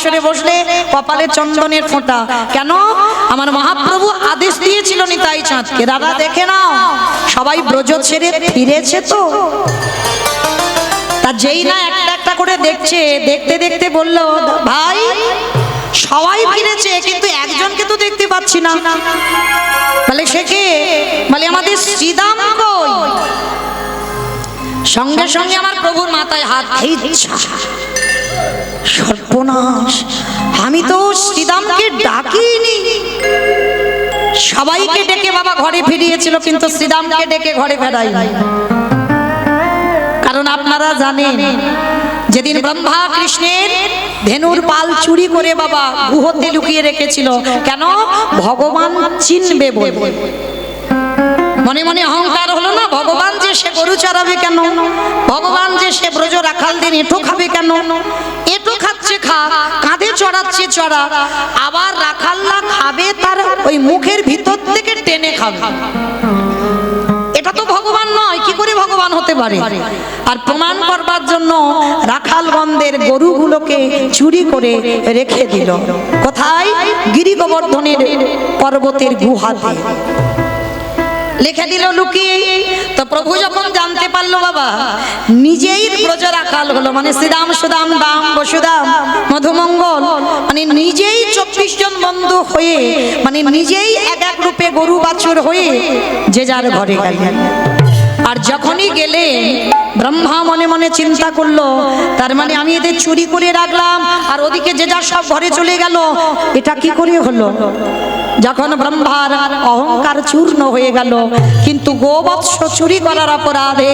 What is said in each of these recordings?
আসরে বসলে কপালে চন্দনের ফোঁটা। কেন? আমার মহাপ্রভু আদেশ দিয়েছিল নিতাই চাঁদকে, দাদা দেখে নাও সবাই ব্রজ ছেড়ে ফিরেছে তো। তা যেই না একটা একটা করে দেখছে, দেখতে দেখতে বলল, ভাই সবাই ফিরেছে কিন্তু একজনকে তো দেখতে পাচ্ছি না। বলে সে কে? বলে আমাদের শ্রীদাম কই? সঙ্গে সঙ্গে আমার প্রভুর মাথায় হাত, ইচ্ছা সর্বনাশ, আমি তো শ্রীদামকে ডাকিনি। সবাইকে ডেকে বাবা ঘরে ফিরিয়েছিল কিন্তু শ্রীদামকে ডেকে ঘরে ফেরাইনি। কারণ আপনারা জানেন যেদিন ব্রহ্মা কৃষ্ণের ধেনুর পাল চুরি করে বাবা গুহতে লুকিয়ে রেখেছিল, কেন? ভগবান চিনবে বলে। মনে মনে অহংকার হলো না, ভগবান যে সে গরু চড়াবে কেন, ভগবান যে সে ব্রজ রাখালদের এঁটো খাবে কেন, এঁটো খাচ্ছে খা, কাঁধে চড়াচ্ছে চড়া, আবার রাখাল্লা খাবে তার ওই মুখের ভিতর থেকে টেনে খাবে। এটা তো ভগবান নয়, কি করে ভগবান হতে পারে? আর প্রমাণ করবার জন্য রাখালগণদের গরুগুলোকে চুরি করে রেখে দিল কোথায়? গিরি গোবর্ধনের পর্বতের গুহাতে লিখে দিল লুকিয়ে। তো প্রভু যখন জানতে পারলো বাবা নিজেই ব্রজ রাখাল হলো, মানে শ্রীরাম সুদাম দাম বসুদাম মধুমঙ্গল, মানে নিজেই 24 জন বন্ধু হয়ে, মানে নিজেই এক এক রূপে গরু বাছুর হয়ে যে যার ঘরে গেলেন। আর যখনই গেলেন ব্রহ্মা মনে মনে চিন্তা করলো, তার মানে আমি এদের চুরি করে রাখলাম আর ওদিকে যে যার সব ঘরে চলে গেল, এটা কি করে হলো? যখন ব্রহ্মার অহংকার চূর্ণ হয়ে গেল, কিন্তু গোবৎস চুরি করার অপরাধে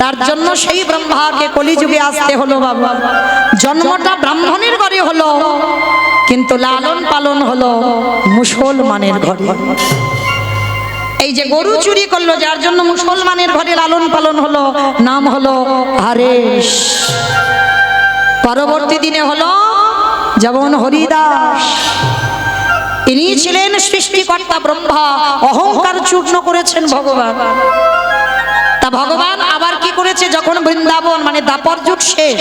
তার জন্য সেই ব্রহ্মাকে কলিযুগে আসতে হলো বাবা। জন্মটা ব্রাহ্মণের ঘরে হলো কিন্তু লালন পালন হলো মুসলমানের ঘরে। এই যে গরু চুরি করলো, যার জন্য মুসলমানের ঘরে লালন পালন হলো, নাম হলো হারেশ। পরবর্তী দিনে হলো যেমন হরিদাস, ইনি ছিলেন সৃষ্টিকর্তা ব্রহ্মা, অহংকার চূর্ণ করেছেন ভগবান। তা ভগবান আবার কি করেছে? যখন বৃন্দাবন মানে দ্বাপর যুগ শেষ,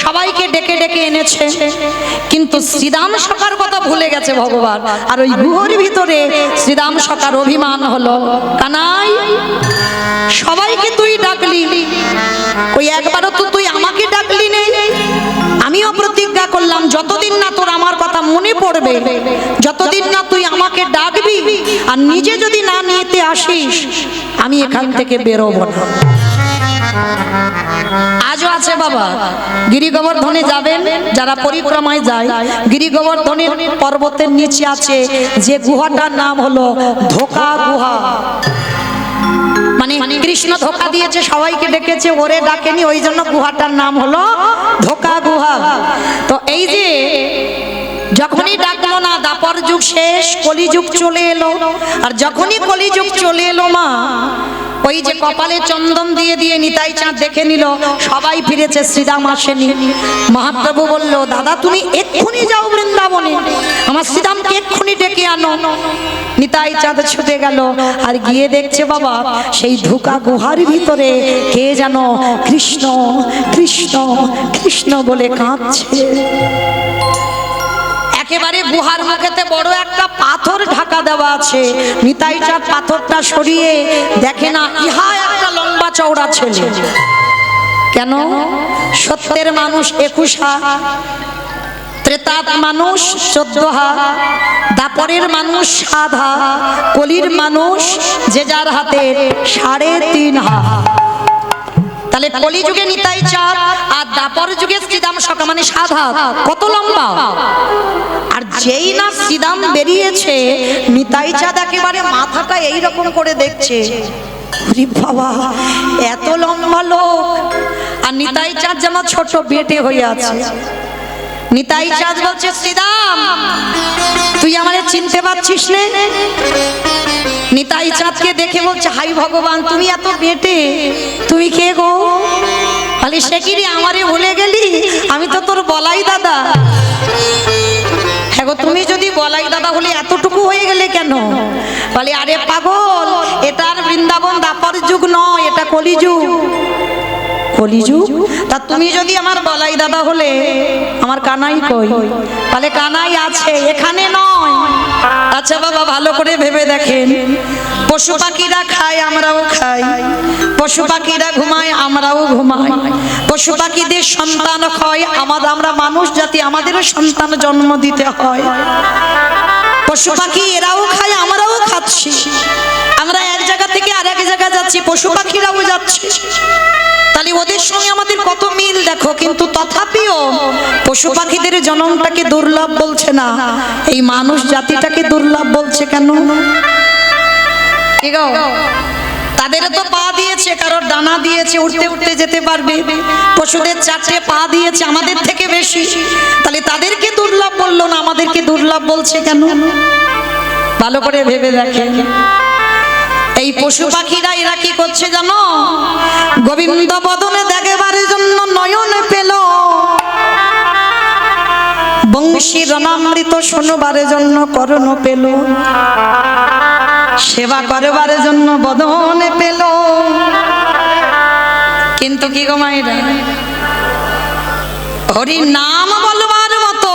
সবাইকে ডেকে ডেকে এনেছে, কিন্তু শ্রীদাম সখার কথা ভুলে গেছে ভগবান। আর ওই গুহর ভিতরে শ্রীদাম সখার অভিমান হলো, কানাই সবাইকে তুই ডাকলি, ওই একবারও তো তুই আমাকে ডাকলি নেই। আমিও প্রতিজ্ঞা করলাম যতদিন না তোর আমার কথা মনে পড়বে, যতদিন না তুই আমাকে ডাকবি আর নিজে যদি না নিতে আসিস, আমি এখান থেকে বেরোবো না। আজও আছে বাবা, গিরি গোবর্ধনে যাবেন যারা পরিক্রমায় যায়, গিরি গোবর্ধনের পর্বতের নিচে আছে যে গুহাটার নাম হলো ধোকা গুহা। মানে কৃষ্ণ ধোকা দিয়েছে, সবাইকে ডেকেছে, ওরে ডাকেনি, ওই জন্য গুহাটার নাম হলো ধোকা গুহা। তো এই যে যখনই ডাকলো না, দ্বাপর যুগ শেষ, কলিযুগ চলে এলো। আর যখনই কলিযুগ চলে এলো মা, ওই যে কপালে চন্দন দিয়ে দিয়ে নিতাই চাঁদ দেখে নিল সবাই ফিরেছে, শ্রীরাম আসেনি। মহাপ্রভু বলল, দাদা তুমি এক্ষুনি যাও বৃন্দাবনে, আমার শ্রীরামকে এক্ষুনি ডেকে আনো। নিতাই চাঁদ ছুটে গেল আর গিয়ে দেখছে বাবা সেই ধোকা গুহার ভিতরে কে যেন কৃষ্ণ কৃষ্ণ কৃষ্ণ বলে কাঁদছে। একেবারে গুহার মুখেতে বড় একটা পাথর ঢাকা দেওয়া আছে। নিতাই চাঁদ পাথরটা সরিয়ে দেখে না ইহা একটা লম্বা চওড়া ছেলে। কেন? সত্যের মানুষ 21 হাত, ত্রেতার মানুষ 14 হাত, দাপরের মানুষ 7 হাত, কলির মানুষ যে যার হাতে 3.5 হাত। তাহলে কলিযুগে নিতাই চাঁদ আর দাপর যুগে শ্রীদাম সখা, মানে 7 হাত। কত লম্বা! আর যেই না শ্রীদাম বেরিয়েছে, নিতাই চাঁদ একেবারে মাথাটা এইরকম করে দেখছে, ওরে বাবা এত লম্বা লোক, আর নিতাই চাঁদ যেন ছোট বেটে হয়ে আছে। নিতাই চাঁদ বলছে, শ্রীদাম তুই আমারে চিনতে পারছিস না? নিতাই চাঁদকে দেখে বলছে, হাই ভগবান তুমি এত বেটে, তুমি কে গো? বলে সে কি রে, আমারে ভুলে গেলি? আমি তো তোর বলাই দাদা। হ্যাঁ গো, তুমি যদি বলাই দাদা হলে এতটুকু হয়ে গেলে কেন? বলে আরে পাগল, এটার বৃন্দাবন দ্বাপর যুগ নয়, এটা কলিযুগ। কলিযুগ। তা তুমি যদি আমার বলাই দাদা হলে আমার কানাই কই? তাহলে কানাই আছে, এখানে নয়। আচ্ছা বাবা, ভালো করে ভেবে দেখেন, পশু পাখিরা খায়, আমরাও খাই, পশু পাখিরা ঘুমায়, আমরাও ঘুমাই, পশু পাখিদের সন্তান হয়, আমরা মানুষ জাতি, আমাদেরও সন্তান জন্ম দিতে হয়। পশু পাখি এরাও খায়, আমরাও খাচ্ছি, আমরা এক জায়গা থেকে আর এক জায়গা যাচ্ছি, পশু পাখিরাও যাচ্ছে। তাহলে ওদের সঙ্গে আমাদের কত মিল দেখো। কিন্তু তথাপিও পশু পাখিদের জন্মটাকে দুর্লভ বলছে না, এই মানুষ জাতিটাকে দুর্লভ বলছে কেন? তাদের তো পা দিয়েছে, কারোর ডানা দিয়েছে, উঠতে উঠতে যেতে পারবে। পশুদের 4টে পা দিয়েছে, আমাদের থেকে বেশি। তাহলে তাদেরকে দুর্লভ বললো না, আমাদেরকে দুর্লভ বলছে কেন? ভালো করে ভেবে দেখেন। এই পশু পাখিরা এরা কি করছে জানো? গোবিন্দ বদনে দেখবার জন্য নয়ন পেল, বংশী রণামৃত শোনবার জন্য কর্ণ পেল, সেবা করবার জন্য বদনে পেল। কিন্তু কি গো মায়েরা, হরি নাম বলবার মতো,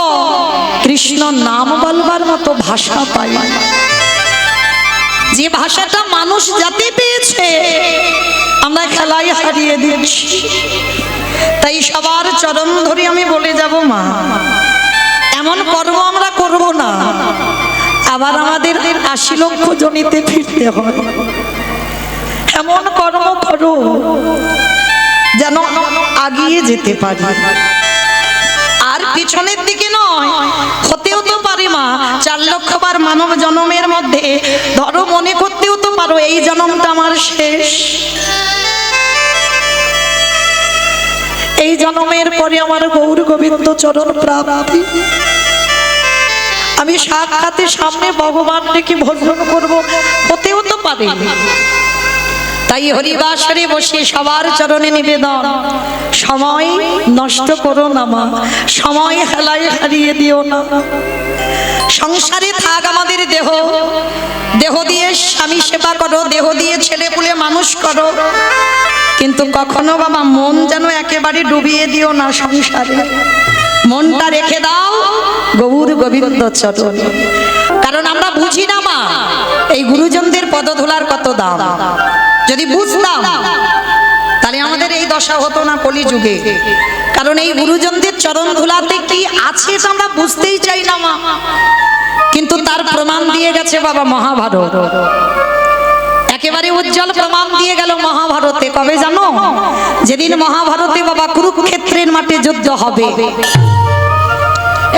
কৃষ্ণ নাম বলবার মতো ভাষা পাই। যে ভাষাটা মানুষ জাতি পেয়েছে, আমরা খেলায় হারিয়ে দিচ্ছি। তাই সবার চরণ ধরে আমি বলে যাব, মা এমন কর্ম আমরা করব না, আবার আমাদের 80 লক্ষ জনিতে ফিরতে হয়। এমন কর্ম করো যেন আগিয়ে যেতে পারি, আর পিছনের দিকে নয়। হতেও তো পারে মা 4 লক্ষ বার মানব জন্মের মধ্যে, ধরো মনে করতেও তো পারো এই জন্মটা আমার শেষ, এই জন্মের পরে আমার গৌর গোবিন্দ চরণ প্রাপ্তি, আমি সাক্ষাতের সামনে ভগবানকে ভজন করব, হতেও তো পারে। তাই হরিবাসরে বসে সবার চরণে নিবেদন, সময় নষ্ট করো না মা, সময় হেলায় হারিয়ে দিও না। সংসারে থাক আমাদের দেহ, দেহ দিয়ে স্বামী সেবা করো, দেহ দিয়ে ছেলে পুলে মানুষ করো, কিন্তু কখনো বাবা মন যেন একেবারে ডুবিয়ে দিও না সংসারে। মনটা রেখে দাও গৌর গোবিন্দ চরণ। কারণ আমরা বুঝি না মা এই গুরুজনদের পদধূলার কত দাম। যদি বুঝতাম তাহলে আমাদের এই দশা হতো না কলিযুগে। কারণ এই গুরুজনদের চরণ ধুলাতে কি আছে তা আমরা বুঝতেই চাই না মা। কিন্তু তার প্রমাণ দিয়ে গেছে বাবা মহাভারত, একেবারে উজ্জ্বল প্রমাণ দিয়ে গেল মহাভারতে। কবে জানো? যেদিন মহাভারতে বাবা কুরুক্ষেত্রের মাঠে যুদ্ধ হবে।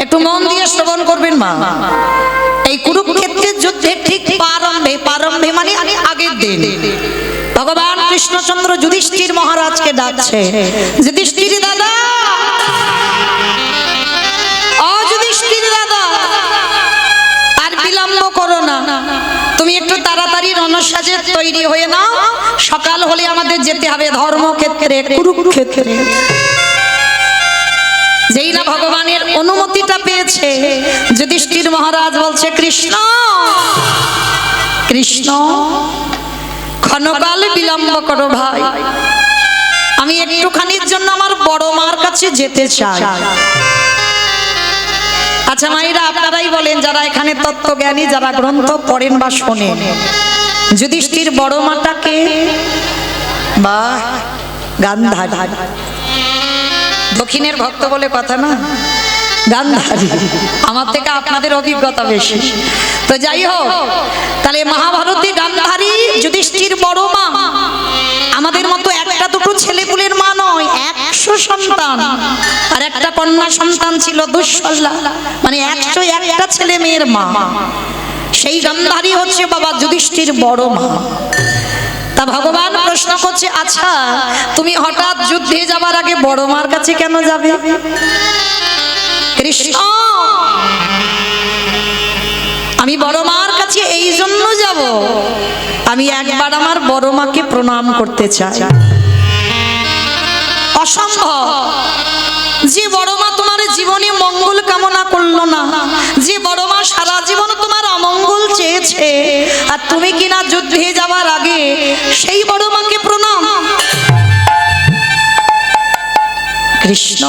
একটু মন দিয়ে শ্রবণ করবেন মা। এই কুরুক্ষেত্রের যুদ্ধের ঠিক প্রারম্ভে মানে আগের দিন ভগবান কৃষ্ণচন্দ্র যুধিষ্ঠির মহারাজকে ডাকছে, যুধিষ্ঠির দাদা, ও যুধিষ্ঠির দাদা, আর বিলম্ব করো না, তুমি একটু তাড়াতাড়ি রণসাজে তৈরি হয়ে নাও, সকাল হলে আমাদের যেতে হবে ধর্মক্ষেত্রে কুরুক্ষেত্রে। যেই না ভগবানের অনুমতিটা পেয়েছে, যুধিষ্ঠির মহারাজ বলছে, কৃষ্ণ কৃষ্ণ ক্ষণকাল বিলম্ব করো ভাই, আমি একটুখানির জন্য আমার বড় মার কাছে যেতে চাই। আচ্ছা মায়েরা, আপনারাই বলেন যারা এখানে তত্ত্বজ্ঞানী, যারা গ্রন্থ পড়েন বা শোনেন, যুধিষ্ঠির বড় মাটাকে বা গান্ধারী, দক্ষিণের ভক্ত বলে কথা না, গান্ধারী। আমার থেকে আপনাদের অভিজ্ঞতা বেশি। তো যাই হোক, তাহলে মহাভারতে গান্ধারী যুধিষ্ঠির বড় মা, আমাদের মতো একটা দুটো ছেলেপুলের মা নয়, 100 সন্তান, আর একটা কন্যা সন্তান ছিল দুঃশলা, মানে 101টা ছেলে মেয়ের মা। সেই গান্ধারী হচ্ছে বাবা যুধিষ্ঠির বড় মা। তা ভগবান প্রশ্ন করছে, আচ্ছা তুমি হঠাৎ যুদ্ধে যাবার আগে বড় মার কাছে কেন যাবে? কৃষ্ণ, আমি বড় মার কাছে এই জন্য যাব, আমি একবার আমার বড় মাকে প্রণাম করতে চাই। অসম্ভব, যে বড় মা তোমার জীবনে মঙ্গল কামনা করলো না, যে বড় মা সারা জীবন তোমার অমঙ্গল চেয়েছে, আর তুমি কিনা যুদ্ধে যাবার আগে সেই বড় মাকে প্রণাম। কৃষ্ণ,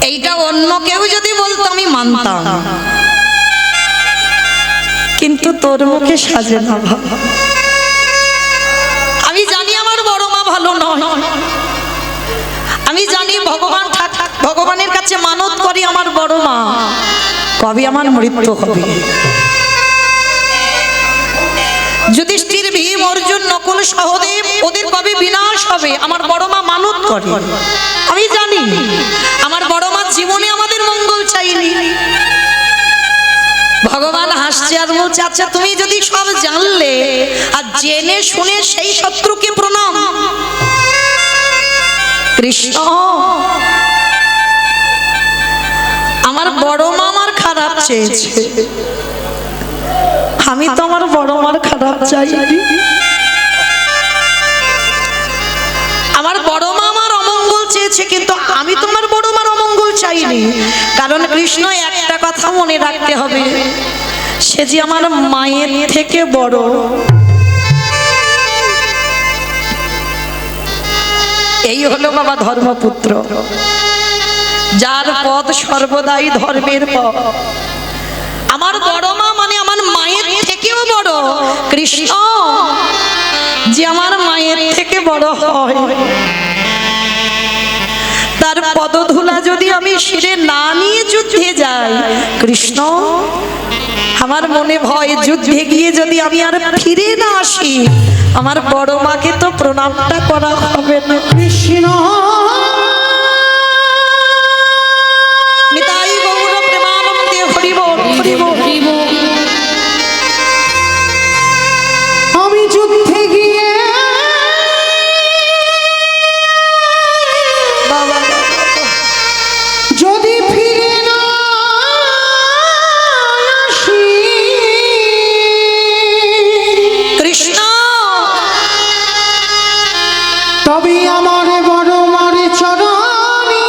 এইটা অন্য কেউ যদি বলতো আমি মানতাম, কিন্তু তোর মুখে সাজে না। আমি জানি আমার বড় মা ভালো নয়, আমি জানি ভগবানের কাছে মানত করি আমার বড় মা কবে আমার মৃত্যু হবে। যুধিষ্ঠির, ভীম, অর্জুন, নকুল, সহদেব ওদের কবে বিনাশ হবে আমার বড় মা মানত করে। আমি জানি আমার বড় মা জীবনে আমাদের মঙ্গল চাইনি। ভগবান হাসছে আর বলছে, আচ্ছা তুমি যদি সব জানলে আর জেনে শুনে সেই শত্রুকে প্রণাম। কৃষ্ণ, আমার বড় মা আমার খারাপ চেয়েছে, আমি তো আমার বড় মার খারাপ চাইনি। আমার বড় মা আমার অমঙ্গল চেয়েছে, কিন্তু আমি তোমার বড় মার অমঙ্গল চাইনি। কারণ কৃষ্ণ, একটা কথা মনে রাখতে হবে, সে যে আমার মায়ের থেকে বড়। এই হলো বাবা ধর্মপুত্র, যার পথ সর্বদাই ধর্মের পথ। আমার বড় মা মানে আমার মায়ের থেকেও বড় কৃষ্ণ, যে আমার মায়ের থেকে বড় হয়। তার পদধূলা যদি আমি শিরে না নিয়ে যুদ্ধে যাই কৃষ্ণ, আমার মনে ভয় যুদ্ধে গিয়ে যদি আমি আর ফিরে না আসি, আমার বড় মাকে তো প্রণামটা করা হবে না। কৃষ্ণ, নিতাই গৌর প্রেমানন্দে হরি বল, হরি বল, হরি বল। আমি যুদ্ধে গিয়ে বাবা যদি ফিরে না আসি কৃষ্ণ, তবে আমার বড় মার চরণে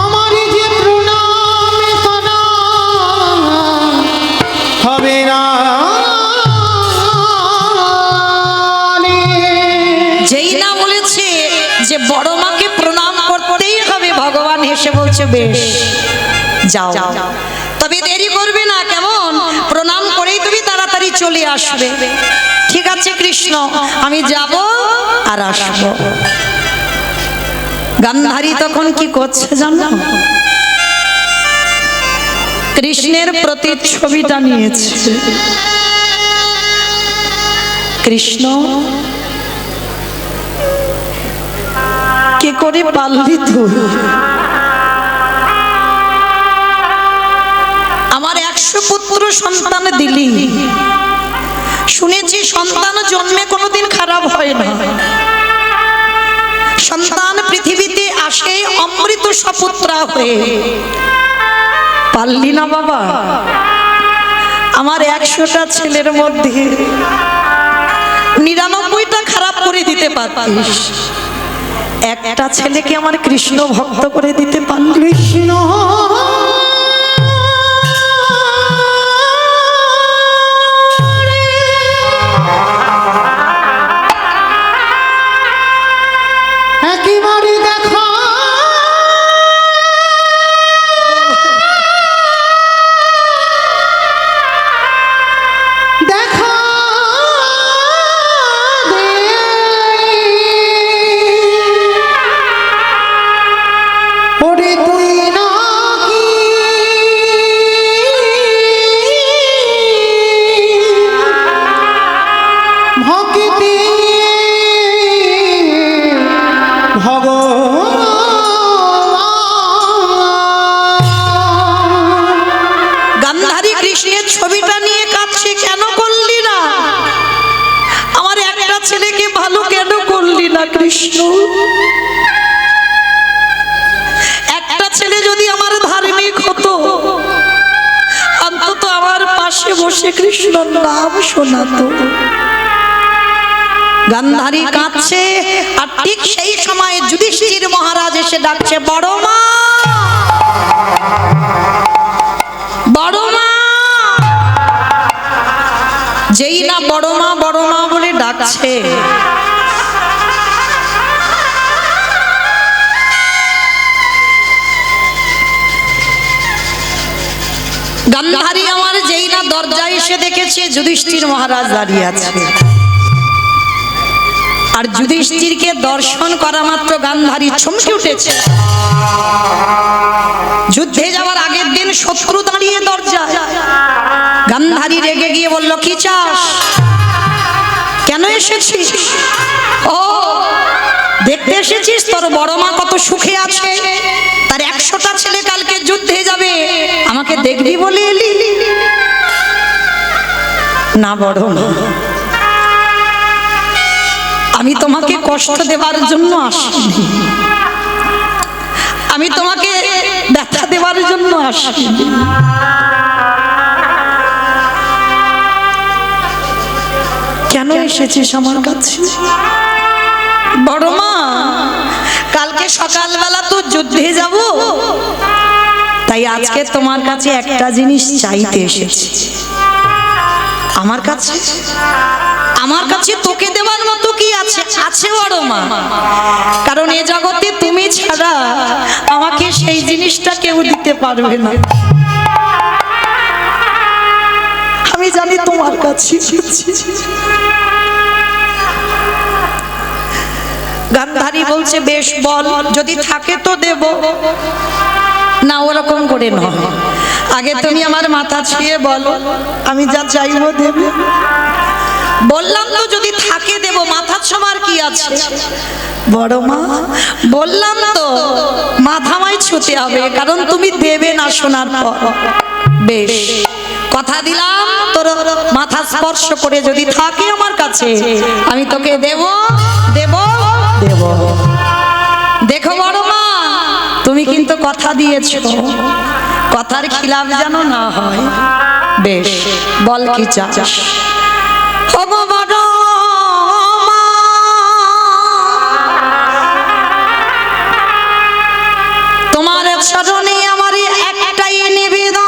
আমার যে প্রণাম করা হবে না। যেই না বলেছে যে বড় মাকে প্রণাম করতেই হবে, ভগবান হেসে বলছে বেশ যাও, তবে দেরি করবে না। কেমন প্রণাম করেই তুমি তাড়াতাড়ি চলে আসবে। ঠিক আছে কৃষ্ণ, আমি যাব আর আসব। গান্ধারী তখন কি করছে জানো? কৃষ্ণের প্রতিচ্ছবিটা নিয়েছে। কৃষ্ণ, কে করে পারলি তুই? আমার 100 পুত্র সন্তান দিলি, শুনেছি সন্তান জন্মে কোনোদিন খারাপ হয় না। সন্তান পৃথিবীতে আসে অমৃত সপুত্রা হয়ে, পারলি না বাবা? আমার 100টা ছেলের মধ্যে 99টা খারাপ করে দিতে পারতিস, একটা ছেলেকে আমার কৃষ্ণ ভক্ত করে দিতে পারলি। কৃষ্ণ, একেবারে দেখা দেখা দে ওরে তুই নাকি ভক্তি গান্ধারী কৃষ্ণের ছবিটা নিয়ে কাঁদছে, কেন করলি না? আমার একটা ছেলেকে ভালো কেন করলি না কৃষ্ণ? একটা ছেলে যদি আমার ধার্মিক হতো, অন্তত আমার পাশে বসে কৃষ্ণর নাম শোনাতো। গান্ধারী কাঁদছে, আর ঠিক সেই সময় যুধিষ্ঠির মহারাজ এসে ডাকছে, বড় মা, বড় মা। যেই না বড় মা বলে ডাকছে, গান্ধারী আমার যেই না দরজায় এসে দেখেছে যুধিষ্ঠির মহারাজ দাঁড়িয়ে আছে। আর যুধিষ্ঠিরকে দর্শন করা মাত্র গান্ধারী চমকে উঠেছে। যুদ্ধে যাওয়ার আগের দিন শত্রু দাঁড়িয়ে দরজায়। গান্ধারী রেগে গিয়ে বলল, কি চাস, কেন এসেছিস? ও দেখতে এসেছিস তোর বড় মা কত সুখে আছে, তার 100টা ছেলে কালকে যুদ্ধে যাবে, আমাকে দেখবি বলে এলি? না বড় মা, আমি তোমাকে কষ্ট দেবার জন্য আসিনি, আমি তোমাকে ব্যথা দেবার জন্য আসিনি। কেন এসেছিস আমার কাছে? বড় মা, কালকে সকালবেলা তো যুদ্ধে যাব, তাই আজকে তোমার কাছে একটা জিনিস চাইতে এসেছি। আমার কাছে? আমার কাছে তোকে দেওয়ার মতো কি আছে? আছে বড় মা, কারণ এ জগতে তুমি ছাড়া আমাকে সেই জিনিসটা কেউ দিতে পারবে না। আমি জানি তোমার কাছে। গান্ধারী বলছে, বেশ বল, যদি থাকে তো দেব। না, ওরকম করে নয়, আগে তুমি আমার মাথা ছুঁয়ে বলো, আমি যা চাইবো দেবে। বললাম তো যদি থাকে দেব, মাথা ছোঁয়ার কি আছে? বড় মা, বললাম তো মাথা আমায় ছুঁতে হবে, কারণ তুমি দেবে না শোনার পর। বেশ, কথা দিলাম, তোর মাথা স্পর্শ করে যদি থাকে আমার কাছে, আমি তোকে দেব দেব দেব। দেখো বড় মা, তুমি কিন্তু কথা দিয়েছো, কথার খিলাফ যেন না হয়। বেশ, বল কি চাস? তোমার চরণে আমার একটাই নিবেদন,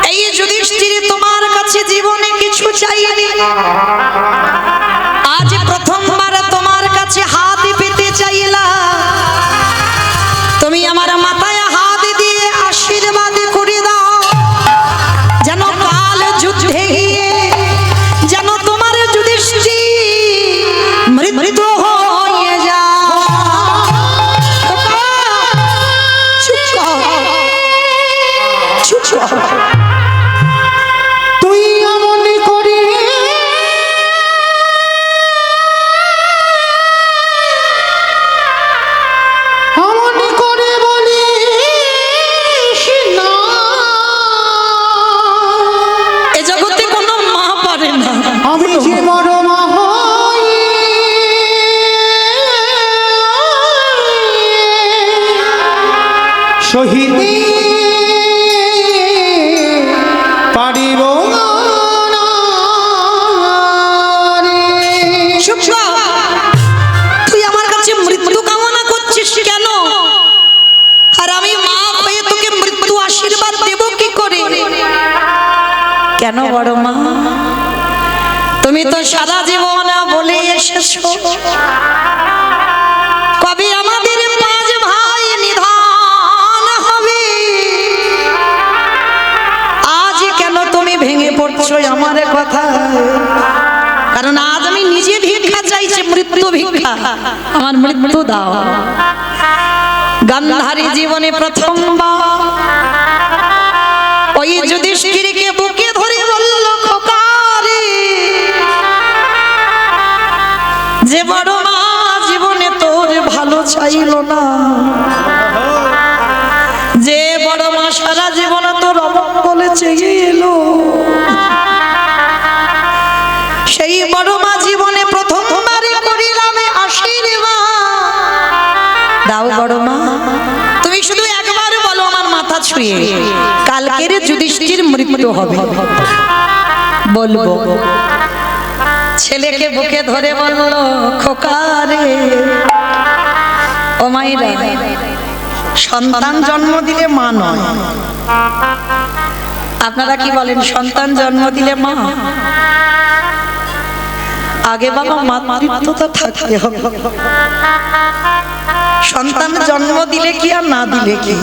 এই যুধিষ্ঠির তোমার কাছে জীবনে কিছু চাইনি, আজ প্রথমবার তোমার কাছে হাত পেতে চাইলাম, তুমি আমার মাথায় হাত দিয়ে আশীর্বাদ করে দাও, যেন কাল যুদ্ধে গিয়ে যেন তোমার যুধিষ্ঠির মৃত্যু হয়ে যায়। তুই এমন করে বলিস না, এ জগতে কোনো মা পারে না। আমি যে বড় মা হই, শহীদ পারিব না রে। তুই আমার কাছে মৃত্যু কামনা করছিস কেন? আর আমি মা হয়ে তোকে মৃত্যু আশীর্বাদ দেব কি করে? কেন বড় মা? তুমি তো সারা জীবন বলে এসেছো, কবে আমাদের 5 ভাই নিধন হবে। আজ কেন তুমি ভেঙে পড়ছো আমার কথা? কারণ আজ আমি নিজে ভিক্ষা চাইছি, মৃত্যু ভিক্ষা, আমার মৃত্যু দাও। গান্ধারী জীবনে প্রথমবার ওই যুধিষ্ঠিরকে বুকে ধরে বলল, খোকা রে, যে বড় মা জীবনে তোর ভালো চাইল না, যে বড় মা সারা জীবন তোর অমঙ্গলে চেয়ে এলো, সেই বড় মা জীবনে প্রথমবারে করিলাম আশীর্বাদ দাও। বড় মা, তুমি শুধু একবার বলো আমার মাথা ছুঁয়ে, কালকের যুধিষ্ঠির মৃত্যু হবে। বলবো। ছেলেকে বুকে ধরে বলল, খোকা রে, ও মাইরা, সন্তান জন্ম দিলে মা নয়, আপনারা কি বলেন, সন্তান জন্ম দিলে মা আগে বাবা মাতৃত্বটা থাকতে হবে। সন্তান জন্ম দিলে কি আর না দিলে কি,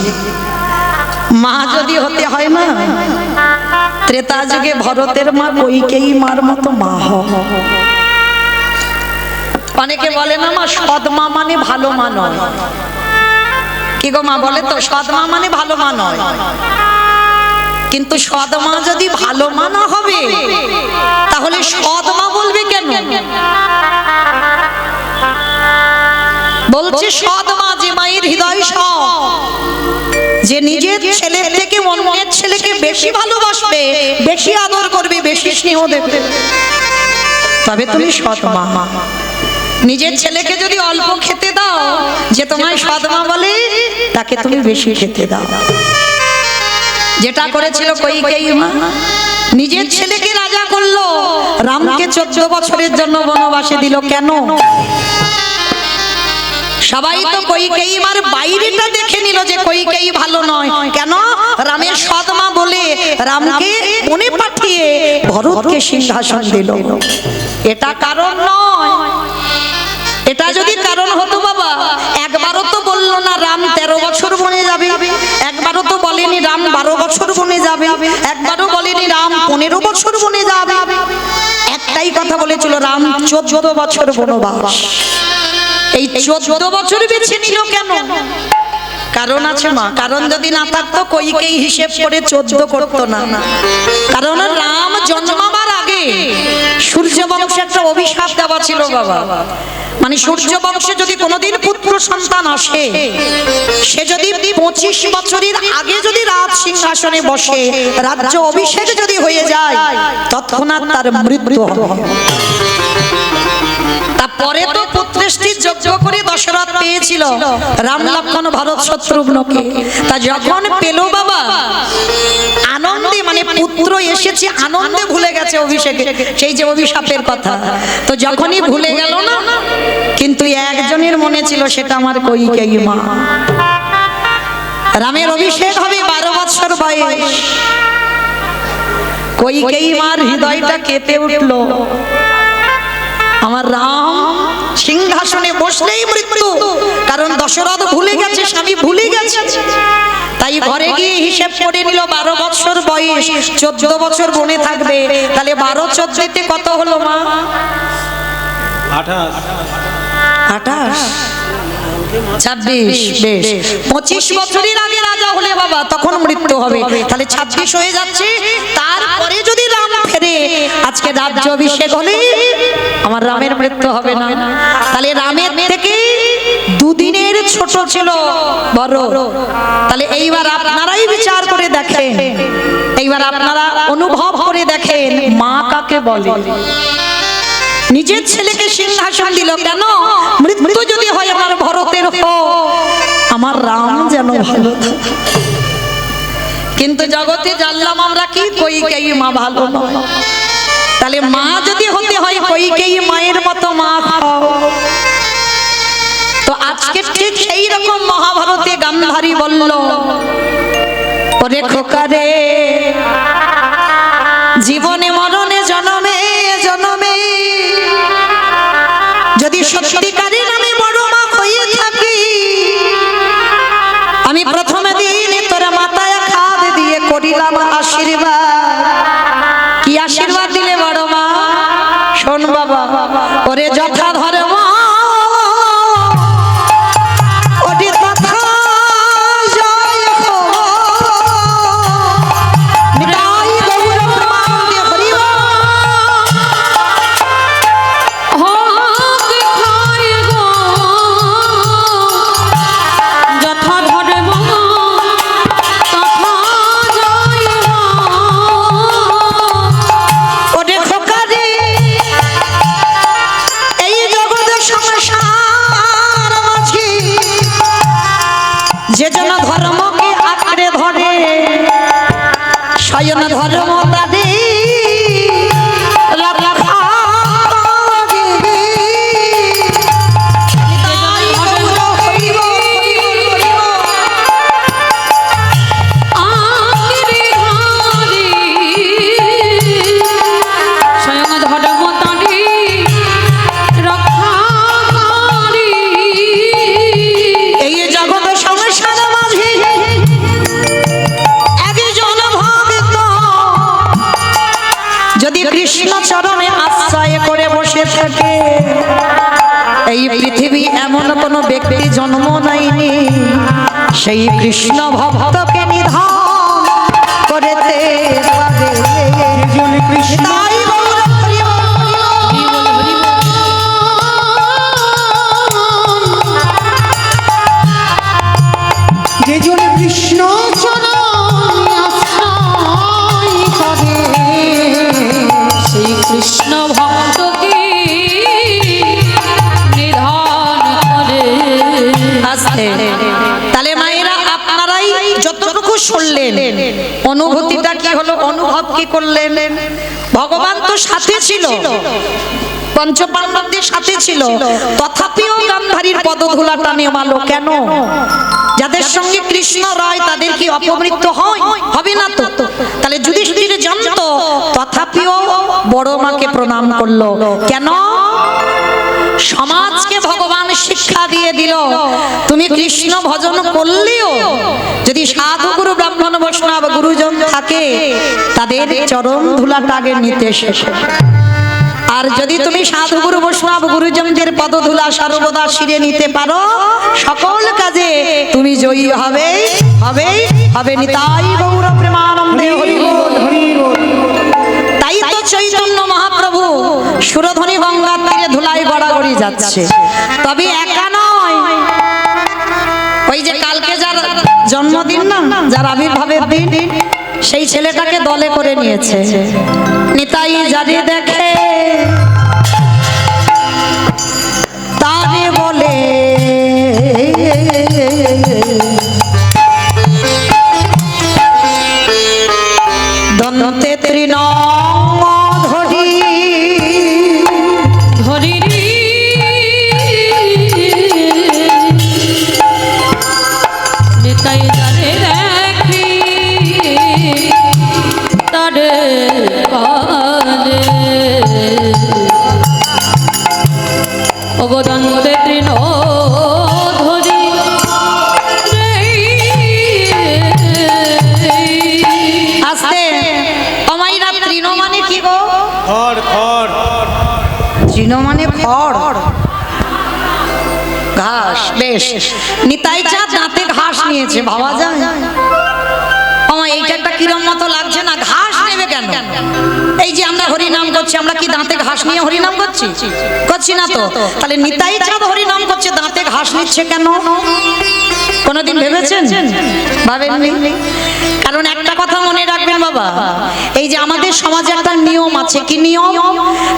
মা যদি হতে হয় না, ত্রেতা যুগে ভরতের মা কইকেয়ী মার মতো মা হয়। অনেকে বলে না মা সৎ মা মানে ভালো মা নয়। কি গো মা বলে তো, সৎ মা মানে ভালো মা নয়। কিন্তু সৎ মা যদি ভালো মা না হবে তাহলে সৎ মা বলবে কেন? বলছে সৎ মা যে মায়ের হৃদয় সৎ, যে নিজের ছেলের থেকে অন্যের ছেলেকে বেশি ভালোবাসবে, বেশি আদর করবে, বেশি স্নেহ দেবে, তবে তুমি সৎ মা। নিজের ছেলেকে যদি অল্প খেতে দাও, যে তোমায় সৎ মা বলে, তাকে তুমি বেশি খেতে দাও। যেটা করেছিল কইকেয়ী মা, নিজের ছেলেকে রাজা করলো, রামকে 14 বছরের জন্য বনবাসে দিল। কেন? সবাই তো কইকেয়ী মার বাইরেটা দেখে নিল যে কইকেয়ী ভালো নয়। কেন? রামের সৎ মা বলে রামকে বনে পাঠিয়ে ভরতকে সিংহাসন দিল। এটা কারণ নয়। এটা যদি কারণ হতো বাবা, একবারও তো বললো না রাম 13 বছর বনে যাবে, একবারও তো বলেনি রাম 12 বছর বনে যাবে, একবারও বলেনি রাম 15 বছর বনে যাবে। একটাই কথা বলেছিল, রাম 14 বছর বনবাস। এই 14 বছর বেছে নিল কেন? কারণ আছে মা। কারণ যদি না থাকতো কইকেয়ী হিসেব করে 14 করতো না। কারণ রাম জন্মাবার আগে সূর্য বংশে একটা অভিশাপ দেওয়া ছিল বাবা। মানে সূর্য বংশে যদি কোনোদিন পুত্র সন্তান আসে, সে যদি 25 বছরের আগে যদি রাজ সিংহাসনে বসে, রাজ্য অভিষেক যদি হয়ে যায়, তৎক্ষণাৎ তার মৃত্যু হবে। তারপরে তো পুত্রেষ্টি যজ্ঞ করে দশরথ পেয়েছিল রাম লক্ষ্মণ ভরত শত্রুঘ্নকে। তা যখন পেল বাবা, আনন্দে, মানে পুত্র এসেছে আনন্দে ভুলে গেছে অভিষেকে, সেই যে অভিশাপের কথা। তো যখনই ভুলে গেল না, কিন্তু একজনের মনে ছিল, সেটা আমার কইকেয়ী মা। রামের অভিষেক হবে 12 বছর বয়স। কইকেয়ী মার হৃদয়টা কেঁপে উঠল। আমার রাম সিংহাসনে বসলেই মৃত্যু। কারণ দশরথ ভুলে গেছে, স্বামী ভুলে গেছে। তাই ঘরে গিয়ে হিসেব করে নিল 12 বছর বয়স, 14 বছর বনে থাকবে। তাহলে 12 14 কত হলো মা? 28 26। বেশ, 25 বছরের আগে রাজা হলে বাবা তখন মৃত্যু হবে। তাহলে 26 হয়ে যাচ্ছে। তারপরে যদি রাম ফেরে, আজকে রাজ্য অভিষেক হলে আমার রামের মৃত্যু হবে না। তাহলে রামের থেকে 2 দিনের ছোট ছিল বড়। তাহলে এইবার আপনারাই বিচার করে দেখেন, এইবার আপনারা অনুভব করে দেখেন, মা কাকে বলে? নিজের ছেলেকে সিংহাসন দিল কেন? মৃত্যু যদি হয় আমার ভরতের, আমার রাম যেন ভালো থাকে। কিন্তু জগতে জানলাম আমরা কি কইকেয়ী মা ভালো নয়। তাহলে মা যদি হতে হয় কইকেয়ী মায়ের মতো মা হও। তো আজকে ঠিক সেই রকম মহাভারতে গান্ধারী বলল, ওরে খোকা রে, জীবনে মরণে জনমে জনমে যদি সত্যিকারের আমি বড় মা হয়ে থাকি, আমি প্রথমে দিন তোর মাথায় খাদ দিয়ে করিলাম আশীর্বাদ। কি আশীর্বাদ দিলে বড় মা? শোন বাবা, ওরে যথা ধর্ম যদি কৃষ্ণ চরণে আশ্রয় করে বসে থাকে, এই পৃথিবী এমন কোন ব্যক্তি জন্ম নেয়নি সেই কৃষ্ণ ভক্তকে নিধন করতে পারে। যেজন কৃষ্ণ তাই গৌর হরি বল, হরি বল, হরি বল। যেজন কৃষ্ণ চরণে আশ্রয় করে, সেই কৃষ্ণ ভক্তকে নিধন করে। আস্তে। তাহলে মায়েরা আপনারাই যতটুকু শুনলেন অনুভূতিটা কি হলো, অনুভব কি করলেন? ভগবান তো সাথে ছিল, পঞ্চপাণ্ডবদের সাথে ছিল, তথাপিও গান্ধারীর পদধূলা টানে মালো কেন? যাদের সঙ্গে কৃষ্ণ রয় তাদের কি অপমৃত্যু হয়? হবে না তো। তাহলে যুধিষ্ঠির জানতো, তথাপিও বড় মাকে প্রণাম করলো কেন? সমাজকে ভগবান শিক্ষা দিয়ে দিল, তুমি কৃষ্ণ ভজন করলেও যদি সাধু গুরু ব্রাহ্মণ বৈষ্ণব গুরুজন থাকে তাদের চরণ ধুলাটা আগে নিতে শেখো। আর যদি তুমি সাধু গুরু বৈষ্ণব গুরুজনদের পদধূলা সর্বদা শিরে নিতে পারো, সকল কাজে তুমি জয়ী হবে হবে হবে। নিতাই গৌর প্রেমানন্দে হরি বল, হরি বল। তাই তো চৈতন্য মহাপ্রভু সুরধনী গঙ্গার তীরে ধুলাই গড়াগড়ি যাচ্ছে। তবে একা নয়, ওই যে কালকে যার জন্মদিন না, যার আবির্ভাবের দিন, সেই ছেলেটাকে দলে করে নিয়েছে। নিতাই যারে দেখে তারে বলে দন্তে তৃণ ধরি হরি নিতাই জানে দেখি তারে কালে অবদন্তে তৃণ ধরি আস্তে। অমাইরা তৃণ মানে কি গো? খড় খড় তৃণ মানে খড়, ঘাস। বেশ, নিতাই চাঁদ দাঁতে ঘাস নিয়েছে, ভাবা যায়? আমার এইটা একটা কিরম মতো লাগছে না? ঘাস নেবে কেন? এই যে আমরা হরিনাম করছি, আমরা কি দাঁতে ঘাস নিয়ে হরিনাম করছি? করছি না তো। তাহলে নিতাই চাঁদ হরিনাম করছে, দাঁতে ঘাস নিচ্ছে কেন? কোনদিন ভেবেছেন? ভাবেননি? কারণ একটা কথা মনে রাখবেন বাবা, এই যে আমাদের সমাজে একটা নিয়ম আছে। কি নিয়ম?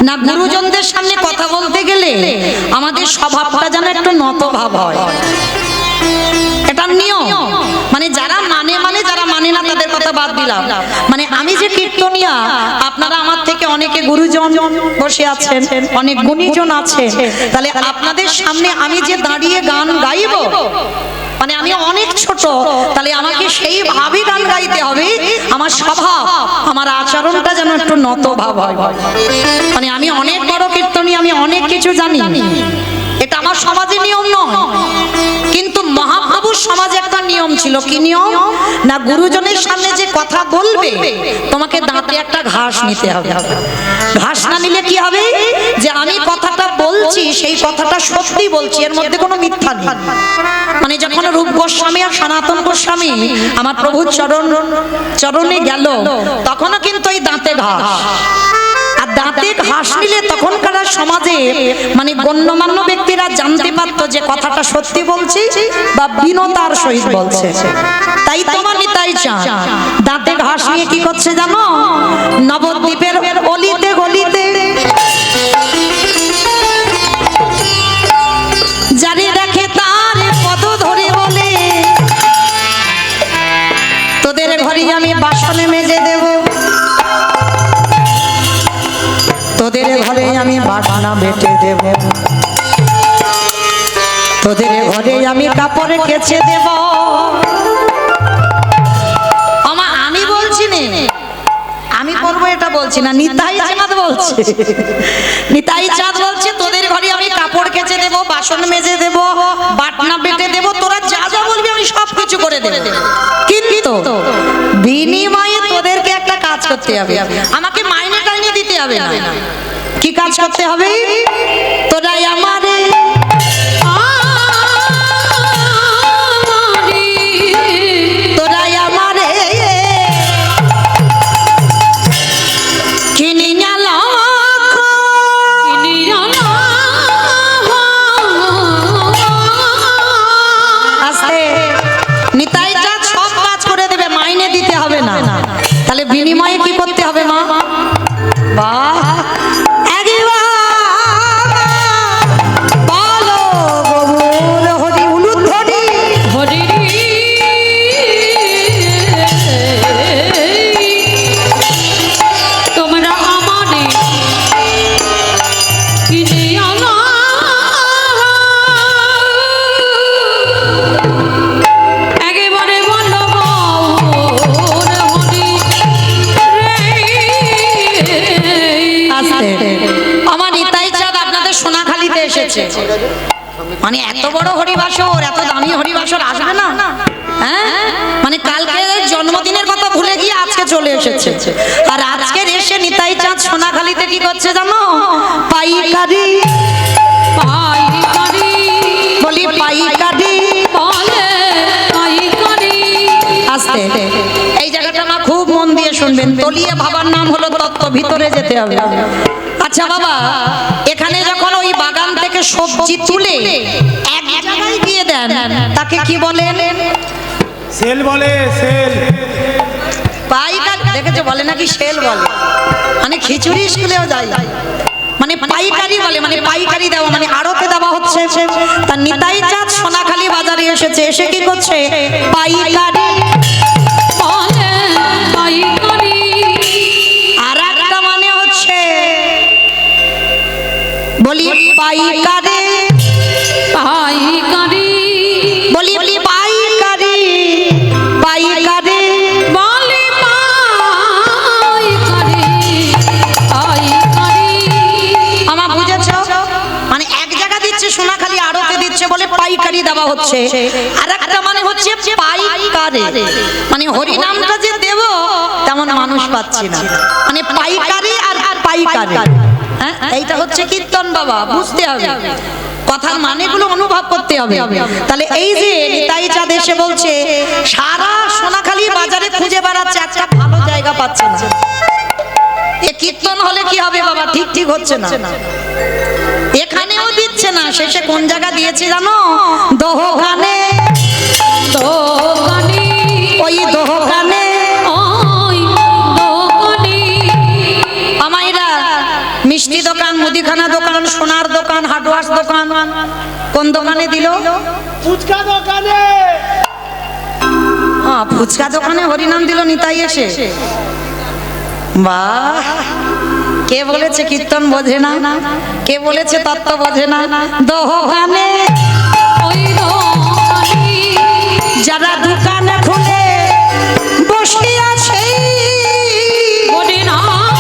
না, গুরুজনদের সামনে কথা বলতে গেলে আমাদের স্বভাবটা যেন একটু নত ভাব হয়। এটা নিয়ম। মানে যারা মানে যারা মানে না তাদের কথা বাদ দিলাম। মানে আমি যে কীর্তনিয়া, আপনারা আমার থেকে অনেকে গুরুজন বসে আছেন, অনেক গুণীজন আছে, তাহলে আপনাদের সামনে আমি যে দাঁড়িয়ে গান গাইব, মানে আমি অনেক ছোট, তাহলে আমাকে সেইভাবে গান গাইতে হবে। আমার স্বভাব, আমার আচরণটা যেন একটু নত ভাব হয়। মানে আমি অনেক বড় কীর্তনী, আমি অনেক কিছু জানি, এটা আমার সমাজের নিয়ম নয়। কিন্তু মহাপ্রভুর সমাজে একটা নিয়ম ছিল। কি নিয়ম? না, গুরুজনের সামনে যে কথা বলবে তোমাকে দাঁতে একটা ঘাস নিতে হবে। ঘাস না নিলে কি হবে? যে আমি কথাটা বলছি সেই কথাটা সত্যি বলছি, এর মধ্যে কোনো মিথ্যা নেই। মানে যখন রূপ গোস্বামী আর সনাতন গোস্বামী আমার প্রভুর চরণে গেল, তখনও কিন্তু এই দাঁতে ঘাস। আর দাঁতে ঘাস নিলে তখনকার সমাজে মানে গণ্যমান্য ব্যক্তিরা জানতে পারতো যে কথাটা সত্যি বলছি বা বিনতার সহিত বলছে। তাই তোমার নিতাই চাঁদ দাঁতে ঘাস নিয়ে কি করছে জানো? নবদ্বীপের অলিতে গলিতে যারে দেখে তার পদ ধরে বলে, তোদের ঘরে আমি বাসনে মেজে দেব, তোদের ঘরে আমি বাটনা বেটে দেব, তোদের ঘরে আমি কাপড় কেচে দেব। আমি বলছি না, আমি করবো এটা বলছি না, নিতাই চাঁদ বলছে। নিতাই চাঁদ বলছে তোদের ঘরে আমি কাপড় কেচে দেব, বাসন মেজে দেব, বাটনা বেটে দেব, তোরা যা যা বলবি আমি সব কিছু করে দেব। কিন্তু বিনিময়ে তোদেরকে একটা কাজ করতে হবে, আমাকে মাইনে টাইনে দিতে যাবে না, কি কাজ করতে হবে? তোরাই আমারে তোরাই আমারে কিনিয়া আস্তে নিতাই চাঁদ সব কাজ করে দেবে, মাইনে দিতে হবে না। তাহলে বিনিময়ে কি করতে হবে মা? বাহ, একবার বলো গৌর হরি উলুধ্বনি। তোমরা আমারে কিনিয়া একেবারে বলো গৌর হরি আস্তে আমার নিতাই চাঁদ আপনাদের সোনাখালীতে এসেছে, মানে এত বড় হরিবাসর, এত দামি হরিবাসর আসবে না? হ্যাঁ, মানে কালকে জন্মদিনের কথা ভুলে গিয়ে আজকে চলে এসেছে। আর আজকের এসে নিতাই চাঁদ সোনাখালীতে কি করছে জানো? পাইকারি পাইকারি বলি, পাইকারি বলে পাইকারি। আস্তে এই জায়গাটা মা খুব মন দিয়ে শুনবেন। তলিয়ে ভাবার নাম হলো তত্ত্ব, ভিতরে যেতে হবে। আচ্ছা বাবা, এখানে যখন ওই বাগান থেকে সবজি তুলে এক জায়গায় দিয়ে দেন, তাকে কি বলেন? সেল বলে, সেল। পাইকারি দেখেছো, বলে নাকি সেল বলে, মানে খিচুড়ি স্কুলেও যায়, মানে পাইকারি বলে, মানে পাইকারি দেওয়া, মানে আড়তে দেওয়া হচ্ছে। তার নিতাই চাঁদ সোনাখালী বাজারে এসেছে, এসে কি করছে? পাইকারি বলে পাইকারি। আর একটা মানে হচ্ছে বলি পাইকারি, পাইকারি বলি পাইকারি, পাইকারি বলে পাইকারি। পাইকারি আমার বুঝেছো? মানে এক জায়গা দিচ্ছে সোনাখালী, আড়তে দিচ্ছে বলে পাইকারি দেওয়া হচ্ছে। আর একটা মানে হচ্ছে পাইকারি, মানে হরিনামটা যে দেব তেমন মানুষ পাচ্ছি না, মানে পাইকারি আর পাইকারি। হ্যাঁ, এইটা হচ্ছে কীর্তন বাবা, বুঝতে হবে কথার মানেগুলো, অনুভব করতে হবে। তাহলে এই যে নিতাই চাঁদ এসে বলছে, সারা সোনাখালী বাজারে খুঁজে বেড়াচ্ছে, একটা ভালো জায়গা পাচ্ছে না। এ কীর্তন হলে কি হবে বাবা? ঠিক ঠিক হচ্ছে না, এখানেও দিচ্ছে না। শেষে কোন জায়গা দিয়েছে জানো? দোকানে, দোকানি ওই দোকানে ওই দোকানি। আমাইরা মিষ্টি দোকান, মুদিখানা দোকান, সোনার দোকান, হার্ডওয়্যার দোকান, কোন দোকানে দিল? ফুচকা দোকানে। হ্যাঁ, ফুচকা দোকানে হরিনাম দিল নিতাই এসে। বাহ, কে বলেছে কীর্তন বোঝে না? কে বলেছে তত্ত্ব বোঝে না? দোকানে ওই দোকানি যারা দোকানে খুলে বসে আছে, হরিনাম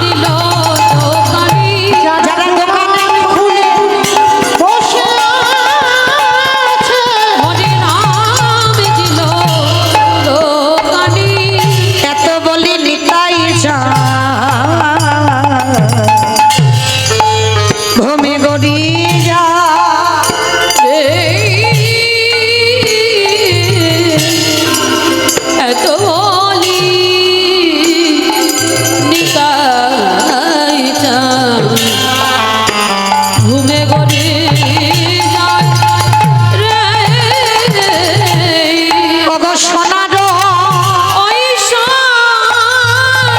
দিল দোকানি। যারা দোকানে খুলে বসে আছে। হরিনাম দিল দোকানি। এত বলি নিতাই চাঁদ ভূমি গড়ি যা। এত বলি নিতাই চাঁদ ঘুমে গড়ে যায় রে। ওগো সোনার ওই সোনার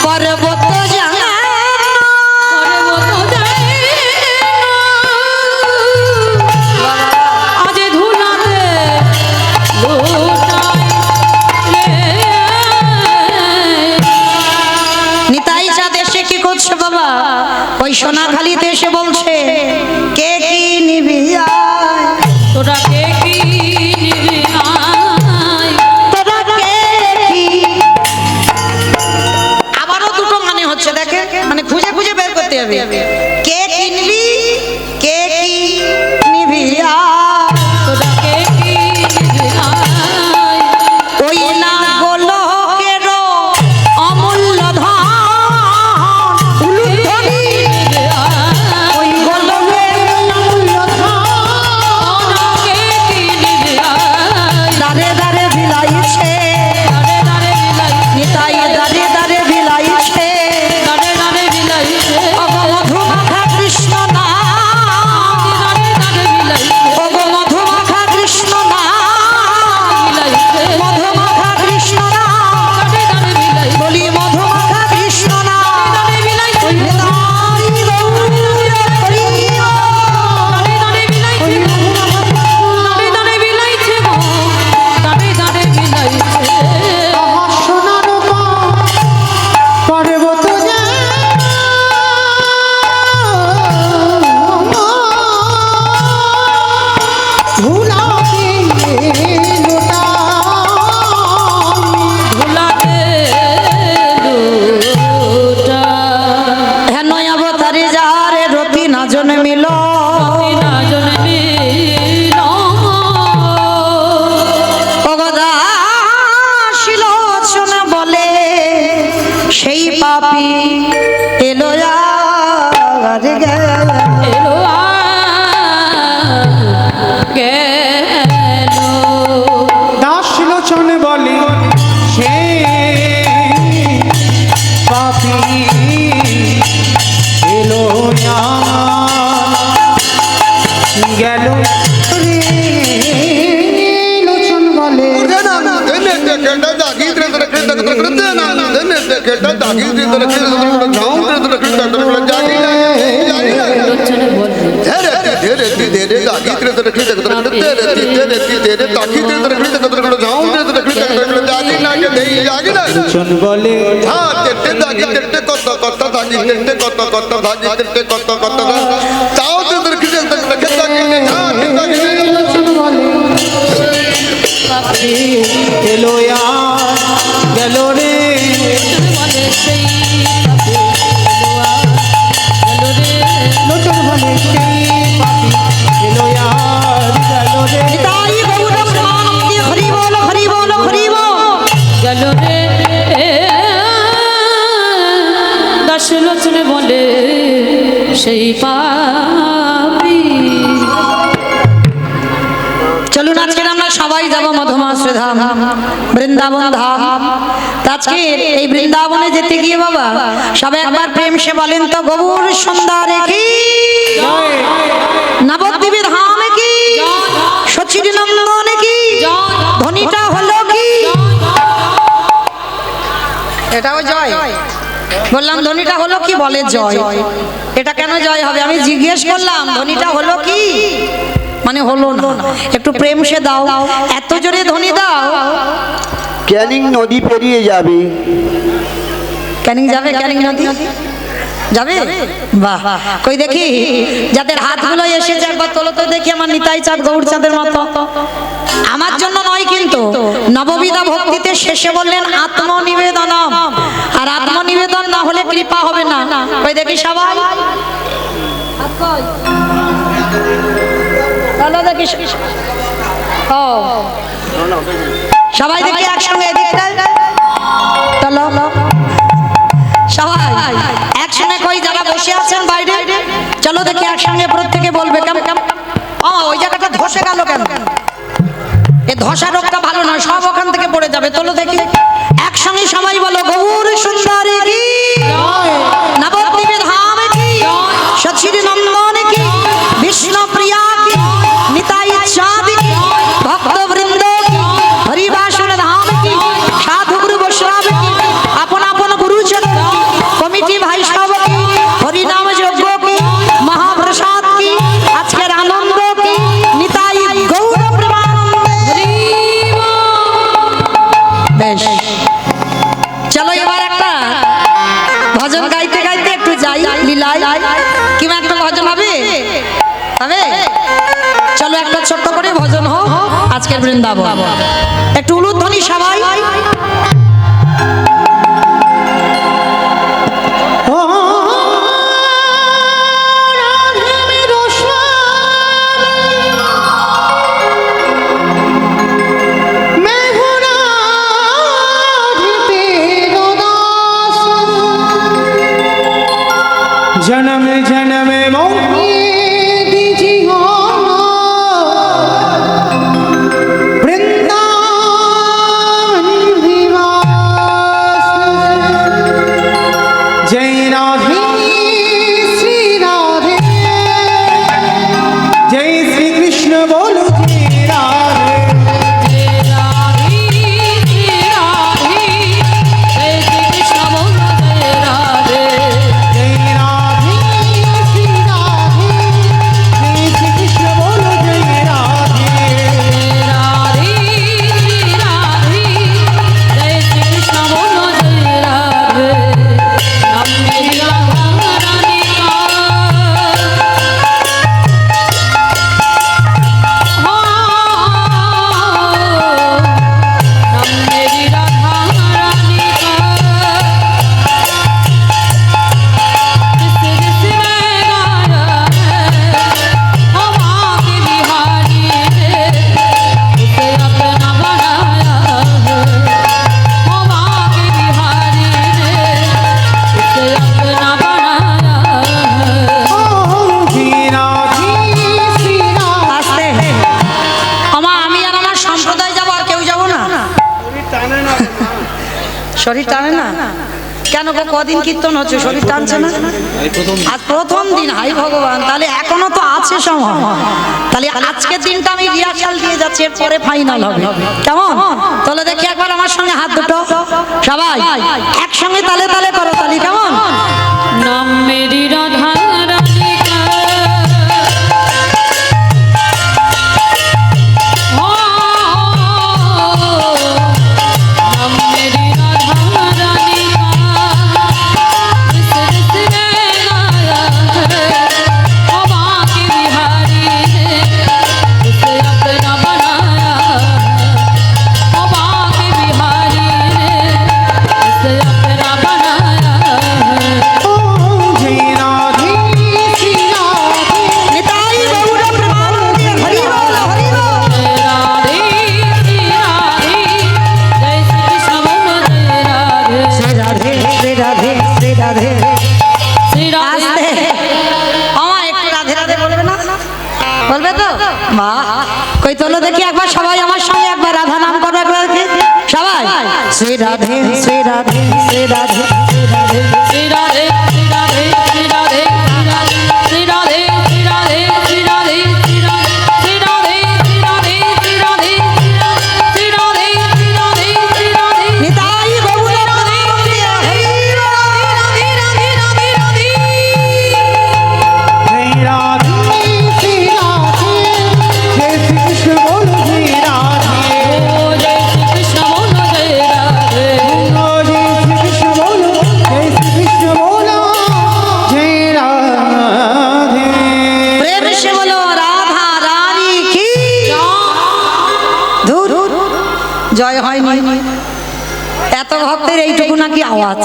পর্বত জানা, পর্বত যায় আজ ধুলাতে লুটায় রে। নিতাই চাঁদ এসে কি করছে বাবা? ওই সোনাখালীতে এসে বলছে, কে কি নিবি আয়, তোরা কে কি নিবি আয়। তোরা কে কি। আবারও দুটো মানে হচ্ছে, দেখে মানে খুঁজে খুঁজে বের করতে হবে। কে কিনবি, কে কি নিবি আয়, তোরা কে কি নিবি আয়। ওই না গোলকের অমূল্য ধন, পাপী এলো আর গেল। এলো আর গেল। দাস লোচন বলে সে পাপী এলো না গেল রে। লোচন বলে লোচনে বলবে লোচন বলে লোচন বলে পাপী এলো আর গেল রে। লোচনে বলে সেই পাপী এলো আর গেল রে। লোচন বলে সেই পাপী এলো আর গেল রে। নিতাই গৌর প্রেমানন্দে হরি বল হরি বল হরি বল। গেল রে। দাস লোচনে বলে সেই পাপী। চলুন আজকে আমরা সবাই যাব মধুমাশ্রী ধাম বৃন্দাবন ধাম। তা আজকে এই বৃন্দাবনে যেতে গিয়ে বাবা সবাই একবার প্রেম সে বলেন তো গৌর সুন্দর কি নবদ্বীপে ধাম কি সচির নন্দন কি ধ্বনিটা হলো কি? এটাও জয় বললাম, ধ্বনিটা হলো কি? বলে জয়। এটা কেন জয় হবে? আমি জিজ্ঞেস করলাম ধ্বনিটা হলো কি, মানে হলো না। একটু প্রেম সে দাও, এত জোরে ধ্বনি দাও। ক্যানিং নদী পেরিয়ে যাবে। ক্যানিং যাবে? ক্যানিং নদী যাবে? বাহ, কই দেখি যাদের হাতগুলো এসেছে একবার তোলো তো দেখি। আমার নিতাই চাঁদ গৌর চাঁদের মতো। আমার জন্য নয় কিন্তু, নববিধা ভক্তিতে শেষে বললেন আত্মনিবেদনম, আর আত্মনিবেদন না হলে কৃপা হবে না। কই দেখি সবাই তাহলে দেখি ও সবাই দেখি একসঙ্গে এদিকটায় চলো সবাই একসঙ্গে। কই যারা বসে আছেন বাইরে চলো দেখি একসঙ্গে প্রত্যেকে বলবে কেমন কেমন। ওই জায়গাটা ধসে গেল কেন? এই ধসা রোগটা ভালো নয়, সব ওখান থেকে পড়ে যাবে। চলো দেখি একসঙ্গে সবাই বলো গৌর সুন্দরী কি নবদ্বীপে ধাম কি সচির নন্দন কি বিষ্ণু প্রিয়া কি নিতাই চাঁদ কি ভক্ত বৃন্দ কি হরিবাসন ধাম কি সাধু গুরু বৈষ্ণব কি আপন আপন গুরুচরণ কমিটি ভাই সব কি হরিনাম যজ্ঞ কি মহাপ্রসাদ কি আজকের আনন্দ কি নিতাই গৌর প্রেমানন্দে। বেশ, চলো এবার একটা ভজন গাইতে গাইতে একটু যাই লীলায়। কিংবা একটা ভজন হবে হবে? চলো একটা ছোট্ট করে ভজন হোক আজকের বৃন্দাবন। একটু উলুধ্বনি সবাই। ও রাধে মেরো স্বামী मैं हूँ राधे तेरो दास जन्म जन्म मोहे दीजियो वृंदावन निवास। जय राधे श्री राधे जय श्री कृष्ण बोलो जय राधे। जय राधे श्री राधे जय श्री कृष्ण बोलो जय राधे। जय श्री कृष्ण बोलो जय राधे। শরীর টানে না কেন গো? কদিন কীর্তন হচ্ছে, শরীর টানছে না? আজ প্রথম দিন। হাই ভগবান, তাহলে এখনো তো আছে সময়। তাহলে আজকের দিনটা আমি রিহার্সাল দিয়ে যাচ্ছি, এরপরে ফাইনাল হবে। কেমন? তাহলে দেখি একবার আমার সঙ্গে হাত দুটো সবাই একসঙ্গে তালে তালে করো তালি। কেমন? नाम मेरी राधा रानी का नाम मेरी राधा रानी का इस ने गाया है हवा के बिहारी ने उसे अपना बनाया हवा के बिहारी ने उसे अपना बनाया है जय राधे श्री राधे নিতাই গৌর প্রেমানন্দে হরি বল হরি বল। राधे राधे जय श्री कृष्ण बोलो जय राधे শ্রী রাধে শ্রী রাধে শ্রী রাধে। श्री আস্তে राधे আমার একটু রাধে রাধে বলবে না? বলবে তো? বাহ, কই তোলো দেখি একবার সবাই আমার সঙ্গে একবার রাধা নাম করো একবার দেখি সবাই। শ্রী রাধে শ্রী রাধে শ্রী রাধে শ্রী রাধে। श्री राधे श्री राधे श्री राधे श्री राधे श्री राधे श्री राधे श्री राधे श्री राधे श्री राधे श्री राधे श्री राधे श्री राधे নিতাই গৌর প্রেমানন্দে হরি বল। राधे राधे राधे राधे जय राधे श्री राधे जय श्री कृष्ण बोलो जय राधे ओ जय श्री कृष्ण बोलो जय राधे ओ जय श्री कृष्ण बोलो जय श्री कृष्ण बोलो जय राधे প্রেম সে বলো রাধা রানী কি ধুর জয় হয়নি। এত ভক্তের এইটুকু নাকি আওয়াজ।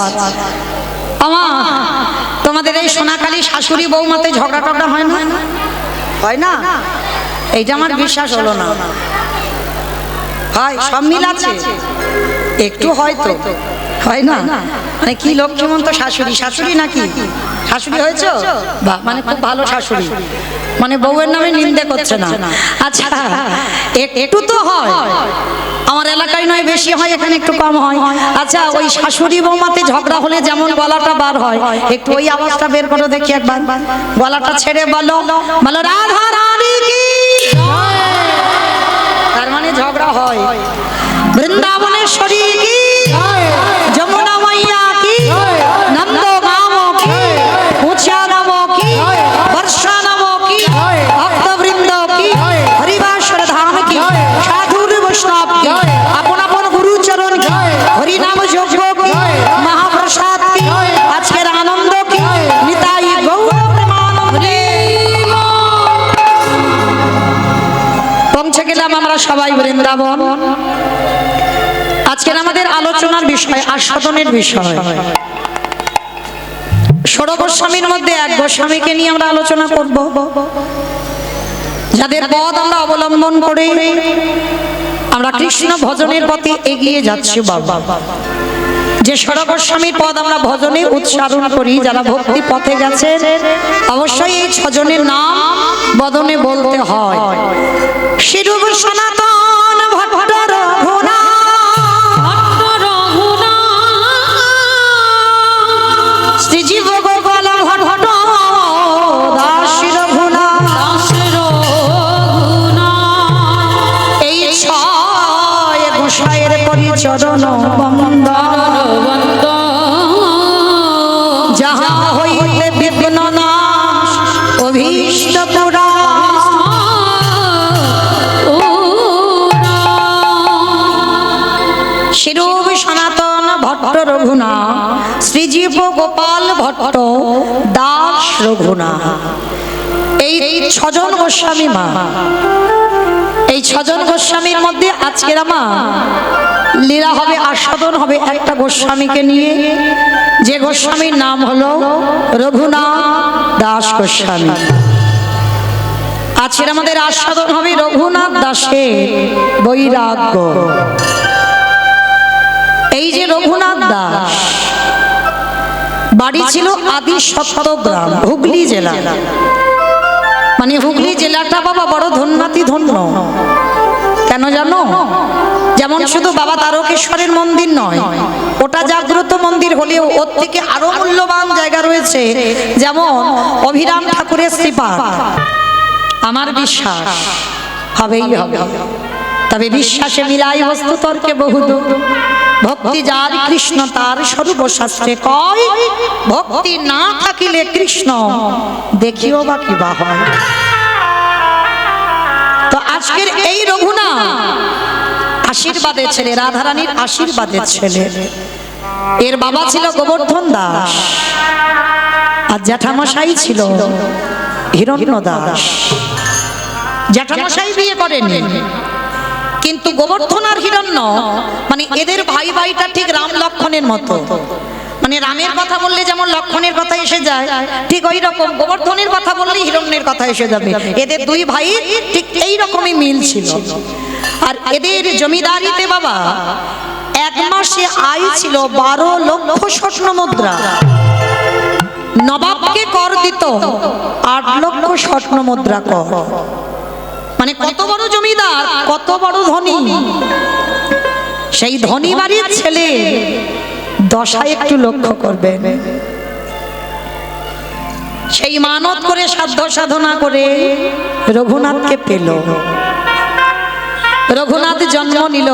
আমা তোমাদের এই সোনাকালী শাশুড়ি বৌমাতে ঝগড়া টগড়া হয় না? হয় না? এইটা আমার বিশ্বাস হলো না। হয়, সব মিল আছে, একটু হয়তো হয় না। মানে কি লক্ষ্মীমন্ত শাশুড়ি, শাশুড়ি নাকি শাশুড়ি হয়েছো? বাহ, মানে খুব ভালো শাশুড়ি, মানে বউয়ের নামে নিন্দে করছে না। আচ্ছা একটু তো হয়, আমার এলাকায় নয় বেশি হয়, এখানে একটু কম হয়। আচ্ছা ওই শাশুড়ি বৌমাতে ঝগড়া হলে যেমন গলাটা বার হয়, একটু ওই আওয়াজটা বের করে দেখি একবার। গলাটা ছেড়ে বলো, বলো রাধা রানী কি। তার মানে ঝগড়া হয়। বৃন্দাবনেশ্বরী কি, যমুনা মাইয়া কি, নন্দ গাম কি, উঁচা নাম কি, বর্ষা নাম কি, ভক্তবৃন্দ কি, হরিবাসর ধাম কি, সাধুর বৈষ্ণব কি, আপন আপন গুরুচরণ কি, হরিনাম যজ্ঞ কি, মহাপ্রসাদ কি, আজকের আনন্দ কি, নিতাই গৌর প্রেমানন্দে। পৌঁছে গেলাম আমরা সবাই বৃন্দাবন। আজকের আমাদের আলোচনার বিষয় আস্বাদনের বিষয়। ষোড় গোস্বামীর মধ্যে এক গোস্বামীকে নিয়ে আমরা আলোচনা করব, যাদের পথ আমরা অবলম্বন করে আমরা কৃষ্ণ ভজনের পথে এগিয়ে যাচ্ছি। বাবা, যে ষোড় গোস্বামীর পদ আমরা ভজনে উচ্চারণ করি, যারা ভক্তি পথে গেছে, অবশ্যই এই ছজনের নাম বদনে বলতে হয়। শিরূপ সনাতন ভট্ট রঘুনাথ, শ্রীজীব গোপাল ভট্ট দাস রঘুনাথ, এই ছয় গোসাইয়ের পরিচরণ বন্দন, যাহা হইতে বিঘ্ন নাশ অভীষ্ট পুরা। শিরূপ সনাতন ভট্ট রঘুনাথ, শ্রীজীব গোপাল ভট্ট দাস রঘুনাথ, এই ছজন গোস্বামী মা। এই ছজন গোস্বামীর মধ্যে আজকের আমার লীলা হবে, আস্বাদন হবে একটা গোস্বামীকে নিয়ে, যে গোস্বামীর নাম হলো রঘুনাথ দাস গোস্বামী। আজকের আমাদের আস্বাদন হবে রঘুনাথ দাসের বৈরাগ্য। এই যে রঘুনাথ দাস, বাড়ি ছিল আদি সপ্তগ্রাম, হুগলি জেলা। মানে হুগলি জেলাটা বাবা বড় ধন্যাতি ধন্য। কেন জানো? যে যেমন শুধু বাবা তারকেশ্বরের মন্দির নয়, ওটা জাগ্রত মন্দির হলেও ওর থেকে আরো মূল্যবান জায়গা রয়েছে, যেমন অভিরাম ঠাকুরের শ্রীপাদ। আমার বিশ্বাস হবেই হবে, তবে বিশ্বাসে মিলাই বস্তু তর্কে বহুদূর। ভক্তি যার কৃষ্ণ তার সর্বশাস্ত্রে কয়, ভক্তি না থাকিলে কৃষ্ণ দেখিও বা কি বা হয়। তো আজকের এই রঘুনাথ আশীর্বাদের ছেলে, রাধারানীর আশীর্বাদের ছেলে। এর বাবা ছিল গোবর্ধন দাস আর জ্যাঠামশাই ছিল হিরণ্য দাস। জ্যাঠামশাই বিয়ে করেনি, কিন্তু গোবর্ধন আর হিরণ্য মানে এদের ভাই ভাইটা ঠিক রাম লক্ষণের মতো। মানে রামের কথা বললে যেমন লক্ষণের কথা এসে যায়, ঠিক ওই রকম গোবর্ধনের কথা বললে হিরণ্যের কথা এসে যাবে। এদের দুই ভাই ঠিক এই রকমই মিল ছিল। আর এদের জমিদারিতে বাবা এক মাসে আয় ছিল 12 লক্ষ স্বর্ণ মুদ্রা। নবাবকে কর দিত 8 লক্ষ স্বর্ণ মুদ্রা কর। মানে কত বড় জমিদার, কত বড় ধনী। সেই ধনী বাড়ির ছেলে দশা একটু লক্ষ্য করবেন। সেই মানত করে সাধ্য সাধনা করে রঘুনাথকে পেল। রঘুনাথ জন্ম নিল,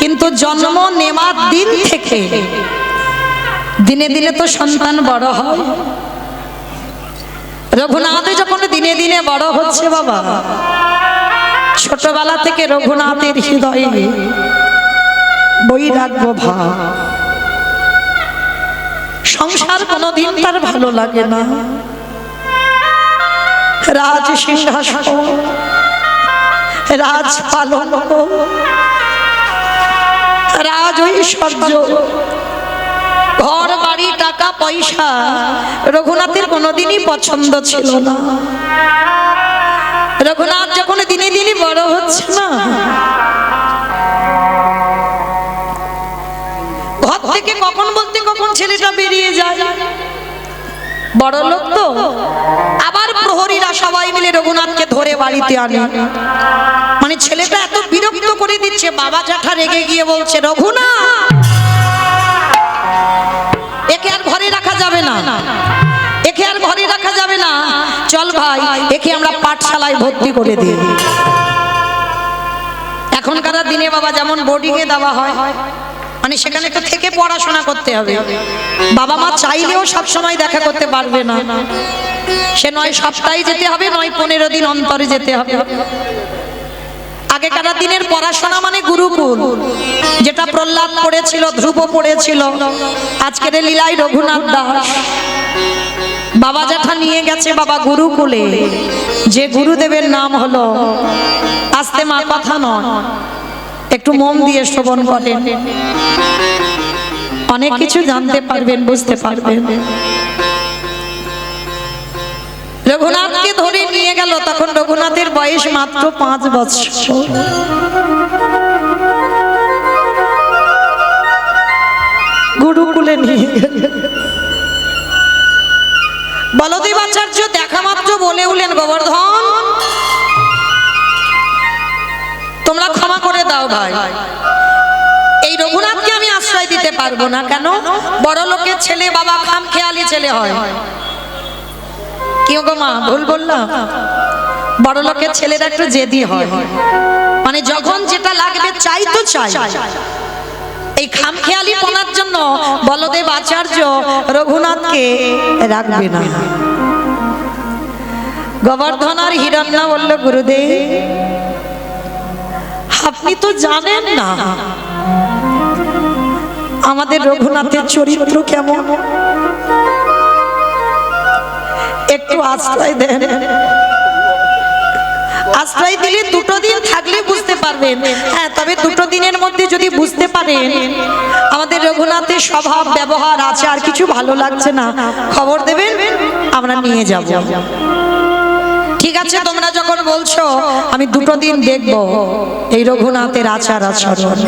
কিন্তু জন্ম নেওয়ার দিন থেকে দিনে দিনে তো সন্তান বড় হয়। রঘুনাথ যখন দিনে দিনে বড় হচ্ছে বাবা, ছোটবেলা থেকে রঘুনাথের হৃদয়ে বৈরাগ্য ভাব। সংসার কোনোদিন তার ভালো লাগে না। রাজ সিংহাসন, রাজ পালঙ্ক, রাজ ঐশ্বর্য, ঘর বাড়ি টাকা পয়সা রঘুনাথের কোনোদিনই পছন্দ ছিল না। রঘুনাথ যখন দিনে দিনে বড় হচ্ছে না, ঘর থেকে কখন বলতে কখন ছেলেটা বেরিয়ে যায়। বড় লোক তো, আবার প্রহরীরা সবাই মিলে রঘুনাথকে ধরে বাড়িতে আনে। মানে ছেলেটা এত বিরক্ত করে দিচ্ছে, বাবা জ্যাঠা রেগে গিয়ে বলছে, রঘুনাথ একে আর ঘরে রাখা যাবে না, একে আর ঘরে রাখা যাবে না, চল ভাই একে আমরা পাঠশালায় ভর্তি করে দিই। এখনকার দিনে বাবা যেমন বোর্ডিং এ দেওয়া হয়, মানে সেখানে তো থেকে পড়াশোনা করতে হবে। বাবা মা চাইলেও সব সময় দেখা করতে পারবে না। সে নয় সপ্তাহে যেতে হবে, নয় 15 দিন অন্তরে যেতে হবে। আগেকার দিনের পড়াশোনা মানে গুরুকুল, যেটা প্রহ্লাদ পড়েছিল, ধ্রুব পড়েছিল। আজকের লীলায় রঘুনাথ দাস বাবা জ্যাঠা নিয়ে গেছে বাবা গুরুকুলে, যে গুরুদেবের নাম হলো, আস্তে মা কথা নয়, একটু মন দিয়ে শ্রবণ করেন, অনেক কিছু জানতে পারবেন, বুঝতে পারবেন। রঘুনাথকে ধরে নিয়ে গেল, তখন রঘুনাথের বয়স মাত্র 5 বছর। গুরুকুলে নিয়ে গেল। বলদেব আচার্য দেখা মাত্র বলে উঠলেন, গোবর্ধন তোমরা ক্ষমা করে দাও ভাই, এই রঘুনাথকে আমি আশ্রয় দিতে পারবো না। কেন? বড় লোকের ছেলে বাবা খামখেয়ালি ছেলে হয়। কি গো মা, ভুল বললাম? বড় লোকের ছেলেরা একটু জেদি হয়, মানে যখন যেটা লাগবে চাই তো চাই। এই খামখেয়ালি পনার জন্য বলদেব আচার্য রঘুনাথকে রাখবে না। গোবর্ধন আর হিরণ্য বলল, গুরুদেব আপনি তো জানেন না আমাদের রঘুনাথের চরিত্র কেমন, একটু আশ্রয় দেন। আশ্রয় দিলে 2 দিন থাকলে বুঝতে পারবেন। হ্যাঁ, তবে 2 দিনের মধ্যে যদি বুঝতে পারেন আমাদের রঘুনাথের স্বভাব ব্যবহার আছে আর কিছু ভালো লাগছে না, খবর দেবেন, আমরা নিয়ে যাব। ঠিক আছে, তোমরা যখন বলছো আমি 2 দিন দেখব এই রঘুনাথের আচার আচরণ।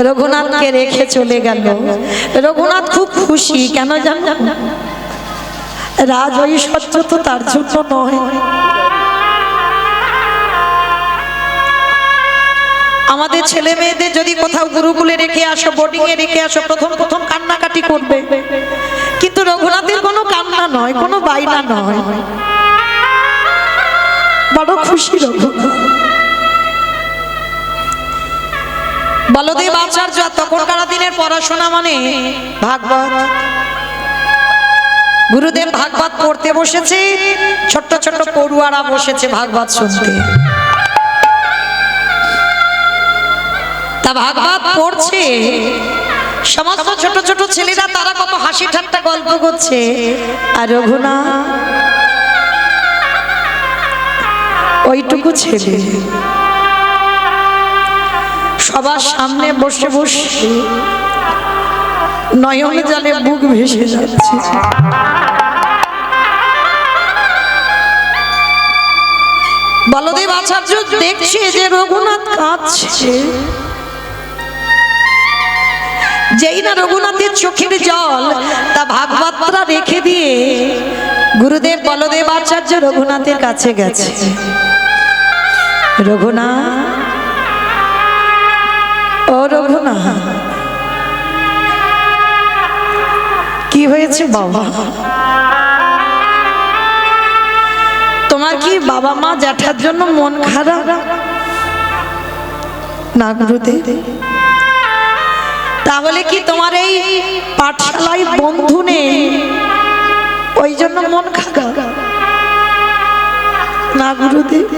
রঘুনাথকে রেখে চলে গেল। রঘুনাথ খুব খুশি, কেন জানেন? রাজ ঐশ্বর্য তো তার জন্য নয়, আমাদের ছেলে মেয়েদের যদি কোথাও গুরুকুলে রেখে আসো, বোর্ডিং এ রেখে আসো, প্রথম প্রথম কান্নাকাটি করবে, কিন্তু রঘুনাথের কোনো কান্না নয়, কোনো বাইনা নয়, বড় খুশি রঘুনাথ। বলদেব আচার্য তখনকার দিনের পড়াশোনা মানে ভাগবত। গুরুদেব ভাগবত পড়তে বসেছে, ছোট্ট ছোট্ট পড়ুয়ারা বসেছে ভাগবত শুনতে। তা ভাগবত পড়ছে, সমস্ত ছোট ছোট ছেলেরা তারা কত হাসি ঠাট্টা গল্প করছে, আর রঘুনাথ ওইটুকু ছেলে সবার সামনে বসে বসে নয়ন জলে বুক ভেসে যাচ্ছে। বলদেব আচার্য দেখছে যে রঘুনাথ কাঁদছে। যেই না রঘুনাথের চোখের জল তা ভাগবতরা রেখে দিয়ে গুরুদেব বলদেব আচার্য রঘুনাথের কাছে গেছে। রঘুনাথ, ও রঘুনাথ, কি হয়েছে বাবা? তোমার কি বাবা মা জ্যাঠার জন্য মন খারাপ? না গুরুদেব। তাহলে কি তোমার এই পাঠশালায় বন্ধু নেই, ওই জন্য মন খারাপ? না গুরুদেব।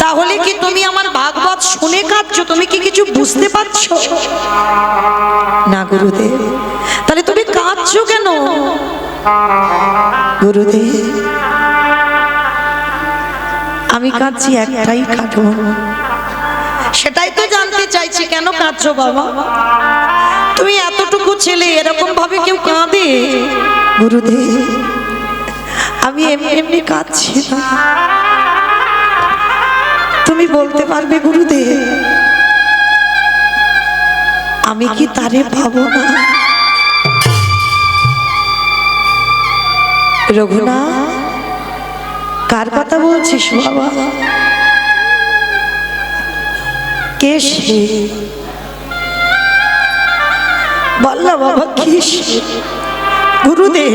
তাহলে কি তুমি আমার ভাগবত শুনে কাঁদছো? তুমি কি কিছু বুঝতে পারছো? না গুরুদেব। তাহলে তুমি কাঁদছো কেন? গুরুদেব, আমি কাঁদছি একটাই কারণ। সেটাই তো জানতে চাইছি, কেন কাঁদছো বাবা? তুমি এতটুকু ছেলে, এরকম ভাবে কেউ কাঁদে? গুরুদেব, আমি এমনি এমনি কাঁদছি না। তুমি বলতে পারবে গুরুদেব, আমি কি তারে পাবো না? রঘুনাথ, কার কথা বলছিস বাবা? কে সে? বল না বাবা, কে সে? গুরুদেব,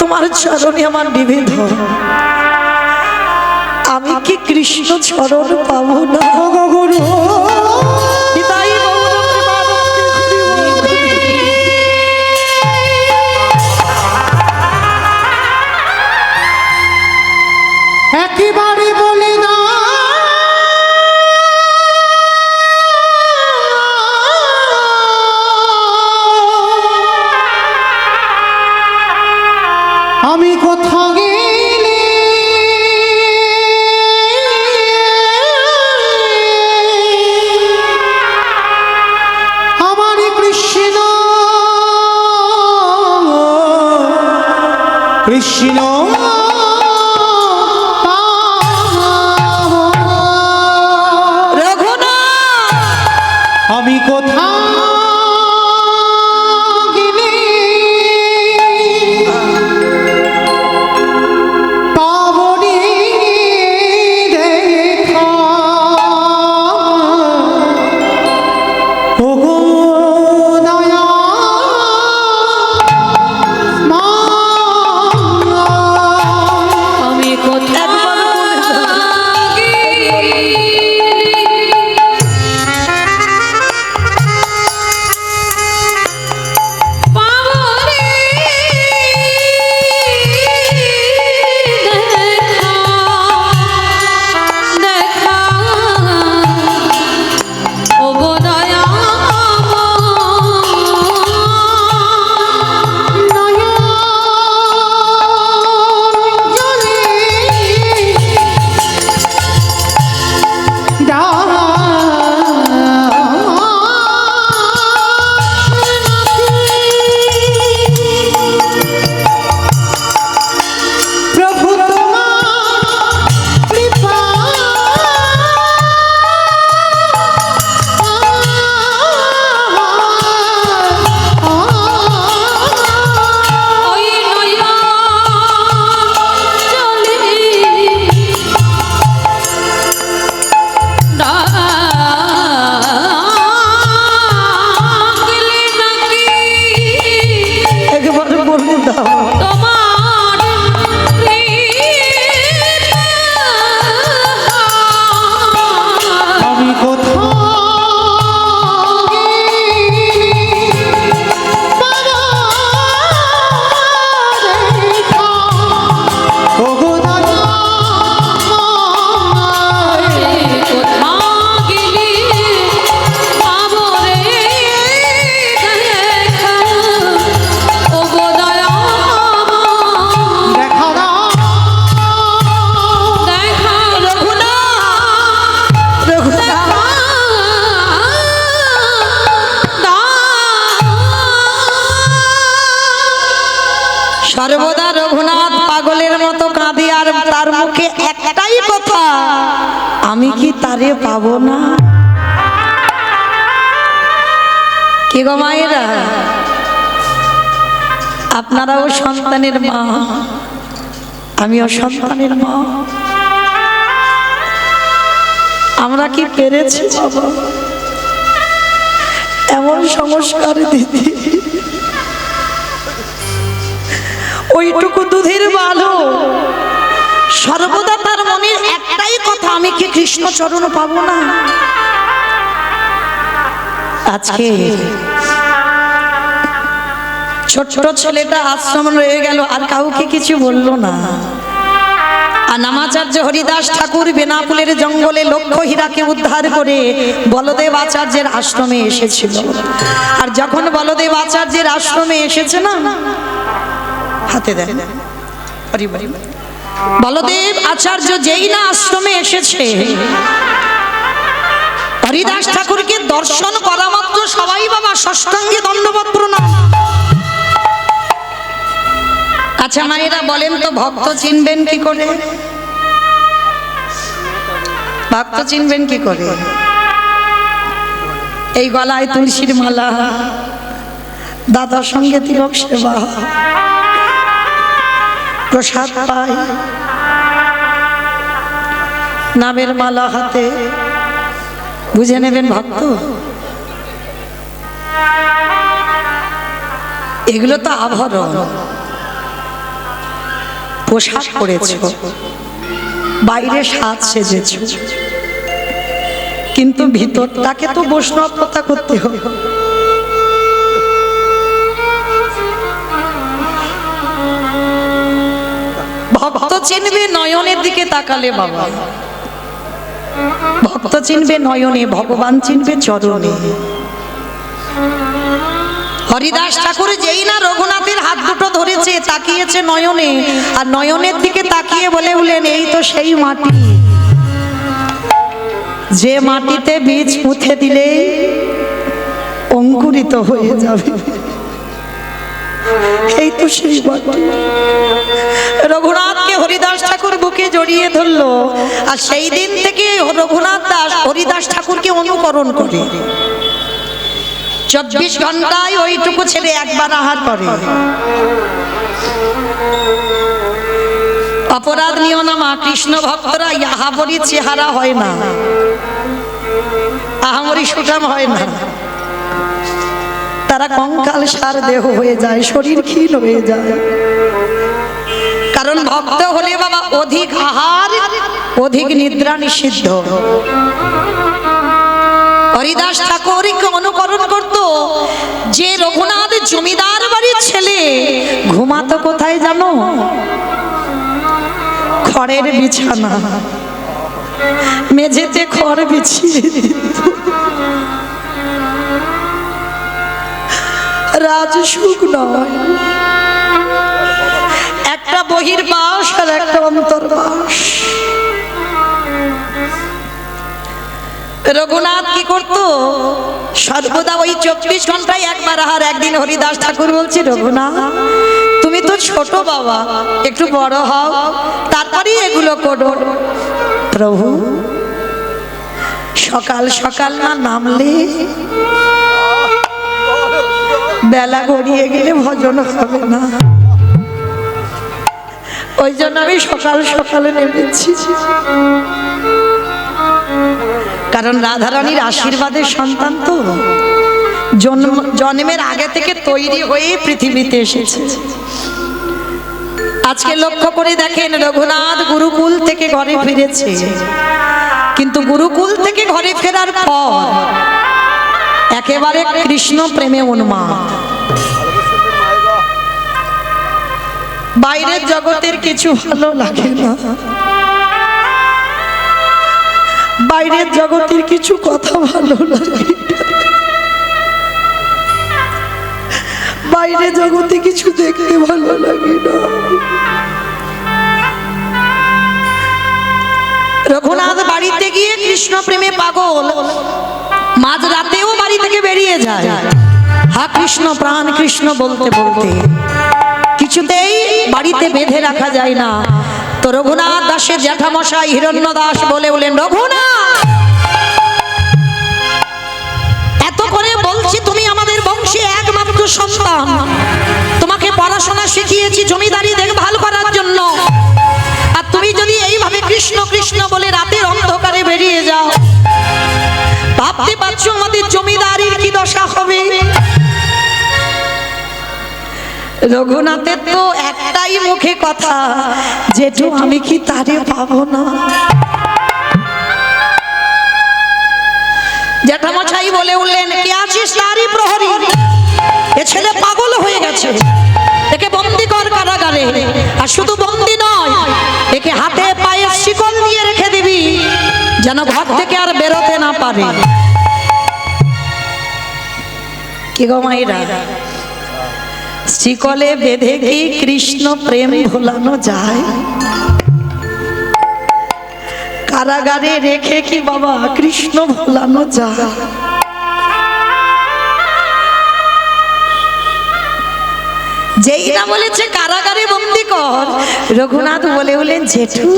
তোমার চরণে আমার নিবেদন, আমি কি কৃষ্ণ চরণ পাবো না? গুরু বিদায় একেবারে বলে না আমি কোথা গেলে আমার কৃষ্ণ কৃষ্ণ আমি কোথা গেলে পাবনি দেখা ওগো দয়া মা। আমি কোথায় সর্বদা রঘুনাথ পাগলের মতো কাঁদে আর তার মুখে একটাই কথা, আমি কি তারে পাবো না? কি গো মায়েরা, আপনারাও সন্তানের মা, আমিও সন্তানের মা। আমরা কি পেরেছি বাবা এমন সংস্কার দিতে? ওইটুকু দুধের বালো সর্বদা তার মনের একটাই কথা, আমি কি কৃষ্ণ চরণ পাবো না? আজকে ছোট্ট ছেলেটা আশ্রম রয়ে গেল, আর কাউকে কিছু বললো না। আর নামাচার্য হরিদাস ঠাকুর বেনাপুলের জঙ্গলে লক্ষ হীরাকে উদ্ধার করে বলদেব আচার্যের আশ্রমে এসেছিল। আর যখন বলদেব আচার্যের আশ্রমে এসেছে না, হাতে দেন, বলদেব আচার্য যেই না আশ্রমে এসেছে, হরিদাস ঠাকুরকে দর্শন করা মাত্র সবাই বাবা ষষ্ঠাঙ্গে দণ্ডবত প্রণাম। আচ্ছা মায়েরা বলেন তো, ভক্ত চিনবেন কি করে? ভক্ত চিনবেন কি করে? এই গলায় তুলসীর মালা, দাদার সঙ্গে তিলক সেবা, প্রসাদ পাই, নামের মালা হাতে, বুঝে নেবেন ভক্ত। এগুলো তো আভরণ, পোশাক পরেছ, বাইরে সাজ সেজেছ, কিন্তু ভিতরটাকে তো বৈষ্ণবতা করতে হবে। ভক্ত চিনবে নয়নের দিকে তাকালে বাবা, ভক্ত চিনবে নয়নে, ভগবান চিনবে চরণে। হরিদাস ঠাকুর যেই না রঘুনাথের হাত দুটো ধরেছে, তাকিয়েছে নয়নে, আর নয়নের দিকে তাকিয়ে বলে উঠলেন, এই তো সেই মাটি, যে মাটিতে বীজ পুঁতে দিলে অঙ্কুরিত হয়ে যাবে, এই তো সেই মাটি। রঘুনাথকে হরিদাস ঠাকুর বুকে জড়িয়ে ধরলো, আর সেই দিন থেকে রঘুনাথ দাস হরিদাস ঠাকুরকে অনুকরণ করে। 24 ঘন্টায় ওইটুকু ছেলে একবার আহার করে। অপরাধ নিও না মা, কৃষ্ণ ভক্তরা আহামরি চেহারা হয় না, আহামরি সুঠাম হয় না, তারা কঙ্কাল সার দেহ হয়ে যায়, শরীর ক্ষীণ হয়ে যায়। কারণ ভক্ত হলে বাবা অধিক আহার, অধিক নিদ্রা নিষিদ্ধ। হরিদাস ঠাকুরকে অনুকরণ করত। যে রঘুনাথ জমিদার বাড়ির ছেলে ঘুমাতো কোথায় জানো? খড়ের বিছানা, মেঝেতে খড় বিছিয়ে দিত। রাজসুখ নয়, একটা বহির্বাস আর একটা অন্তর্বাস। রঘুনাথ কি করতো? সর্বদা ওই 24 ঘন্টায় একবার আহার। একদিন হরিদাস ঠাকুর বলছি, রঘুনাথ তুমি তো ছোট বাবা, একটু বড় হও, তারপরে এগুলো করো। প্রভু সকাল সকাল না নামলে বেলা গড়িয়ে গেলে ভজন হবে না, ওই জন্য আমি সকাল সকালে নেমেছি। কারণ রাধারানীর আশীর্বাদের সন্তান তো, জন্মের আগে থেকে তৈরি হয়ে পৃথিবীতে এসেছে। আজকে লক্ষ্য করে দেখেন, রঘুনাথ গুরুকুল থেকে ঘরে ফিরেছে, কিন্তু গুরুকুল থেকে ঘরে ফেরার পর একেবারে কৃষ্ণ প্রেমে উন্মাদ। বাইরের জগতের কিছু ভালো লাগে না, বাইরের জগতের কিছু কথা ভালো লাগে, বাইরে জগতে কিছু দেখতে ভালো লাগে না। রঘুনাথ বাড়িতে গিয়ে কৃষ্ণ প্রেমে পাগল, মাঝ রাতেও বাড়ি থেকে বেরিয়ে যায়, হা কৃষ্ণ প্রাণ কৃষ্ণ বলতে বলতে। কিছুতেই বাড়িতে বেঁধে রাখা যায় না। তো রঘুনাথ দাসের জ্যাঠামশাই হিরণ্য দাস বলে বলেন, রঘুনাথ এত করে বলছি, তুমি আমাদের বংশে একমাত্র সন্তান, তোমাকে পড়াশোনা শিখিয়েছি জমিদারি দেখভাল করার জন্য, আর তুমি যদি এইভাবে কৃষ্ণ কৃষ্ণ বলে রাতের অন্ধকারে বেরিয়ে যাও, ভাবতে পারছো আমাদের জমিদারির কি দশা হবে? রঘুনাথের তো একটাই মুখে কথা, জেঠু আমি কি তারে পাবো না? জ্যাঠামশাই বলে উঠলেন, কে আছিস তারই প্রহরী, এ ছেলে পাগল হয়ে গেছে, একে বন্দি কর কারাগারে। আর শুধু বন্দি নয়, একে হাতে পায়ে শিকল দিয়ে রেখে দিবি, যেন ঘর থেকে আর বেরোতে না পারে। কি গো মায়েরা, শিকলে বেঁধে কি কৃষ্ণ প্রেম ভোলানো যায়? কারাগারে রেখে কি বাবা কৃষ্ণ ভোলানো যায়? যেই না বলেছে কারাগারে বন্দি কর, রঘুনাথ বলে বলেন, জেঠু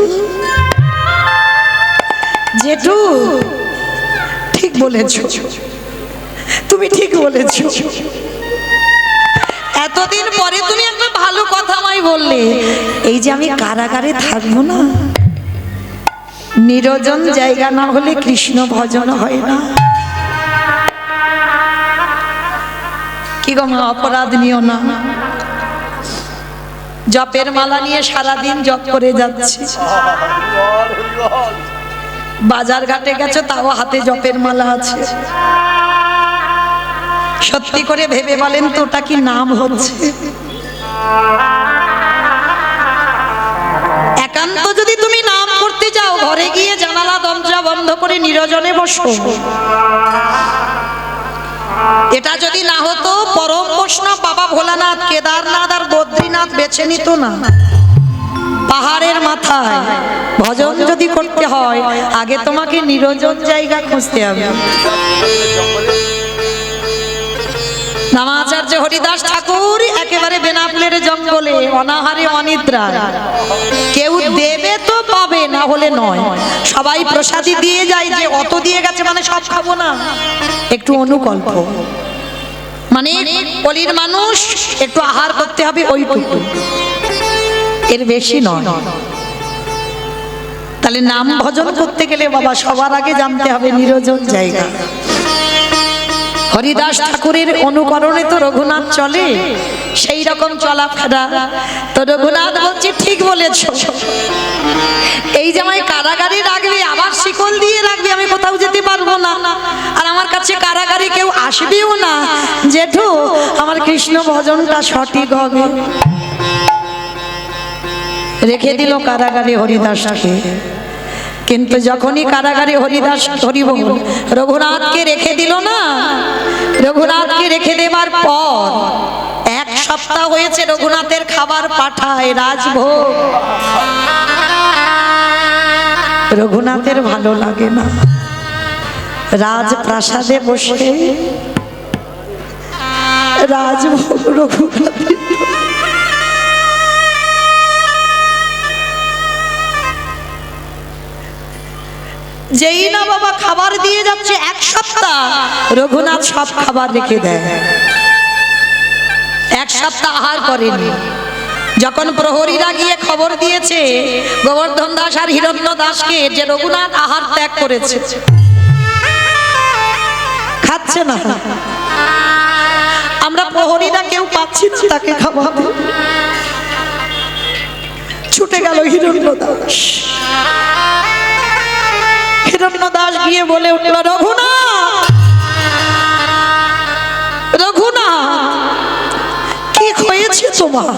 জেঠু ঠিক বলেছো, তুমি ঠিক বলেছো। এতদিন পরে তুমি একটা ভালো কথা আমায় বললে, এই যে আমি কারাগারে থাকবো না, নিরজন জায়গা না হলে কৃষ্ণ ভজন হয় না। কি গো মা, অপরাধ নিও না। জপের মালা নিয়ে সারাদিন জপ করে যাচ্ছে, বাজার ঘাটে গেছো তাও হাতে জপের মালা আছে। সত্যি করে ভেবে বলেন তো, ওটা কি নাম হচ্ছে? একান্ত যদি তুমি নাম করতে যাও, ঘরে গিয়ে জানালা দরজা বন্ধ করে নিরজনে বসো। এটা যদি না হতো, পরম বৈষ্ণব বাবা ভোলানাথ, কেদারনাথ আর বদ্রীনাথ বেছে নিত না। পাহাড়ের মাথায় ভজন যদি করতে হয়, আগে তোমাকে নিরজন জায়গা খুঁজতে হবে। নামাচার্য হরিদাস ঠাকুর একেবারে বেনাপুলের জঙ্গলে অনাহারে অনিদ্রায়, কেউ দেবে তো পাবে, না হলে নয়। সবাই প্রসাদী দিয়ে যায়, যে অত দিয়ে গেছে মানে সব খাবো না, একটু অনুকল্প, মানে কলির মানুষ একটু আহার করতে হবে ওইটুকু, এর বেশি নয়। তাহলে নাম ভজন করতে গেলে বাবা সবার আগে জানতে হবে নিরজন জায়গা। হরিদাস ঠাকুরের অনুকরণে তো রঘুনাথ চলে, সেই রকম চলাফেরা। তো রঘুনাথ বলছে, ঠিক বলেছ, এই যে আমায় কারাগারে রাখবে, আবার শিকল দিয়ে রাখবে, আমি কোথাও যেতে পারবো না, আর আমার কাছে কারাগারে কেউ আসবেও না। জেঠু, আমার কৃষ্ণ ভজনটা সঠিক হবে। রেখে দিল কারাগারে হরিদাসকে। কিন্তু যখনই কারাগারে হরিদাস হরিবল রঘুনাথকে রেখে দিল না, রঘুনাথকে রেখে দেবার পর 1 সপ্তাহ হয়েছে রঘুনাথের খাবার পাঠায় রাজভোগ। রঘুনাথের ভালো লাগে না, রাজপ্রাসাদে বসে রাজভোগ রঘুনাথের। যেই না বাবা খাবার দিয়ে যাচ্ছে 1 সপ্তাহ, রঘুনাথ সব খাবার রেখে দেয়। 1 সপ্তাহ আহার করেনি। যখন প্রহরীরা গিয়ে খবর দিয়েছে গোবর্ধন দাস আর হিরণ্য দাসকে যে রঘুনাথ আহার ত্যাগ করেছে, খাচ্ছে না, আমরা প্রহরীরা কেউ পাচ্ছি না তাকে খাওয়াবো, ছুটে গেল হিরণ্য দাস। হিরণ্য দাস গিয়ে বলে উঠল, রঘুনাথ, রঘুনাথ, কি হয়েছে তোমার?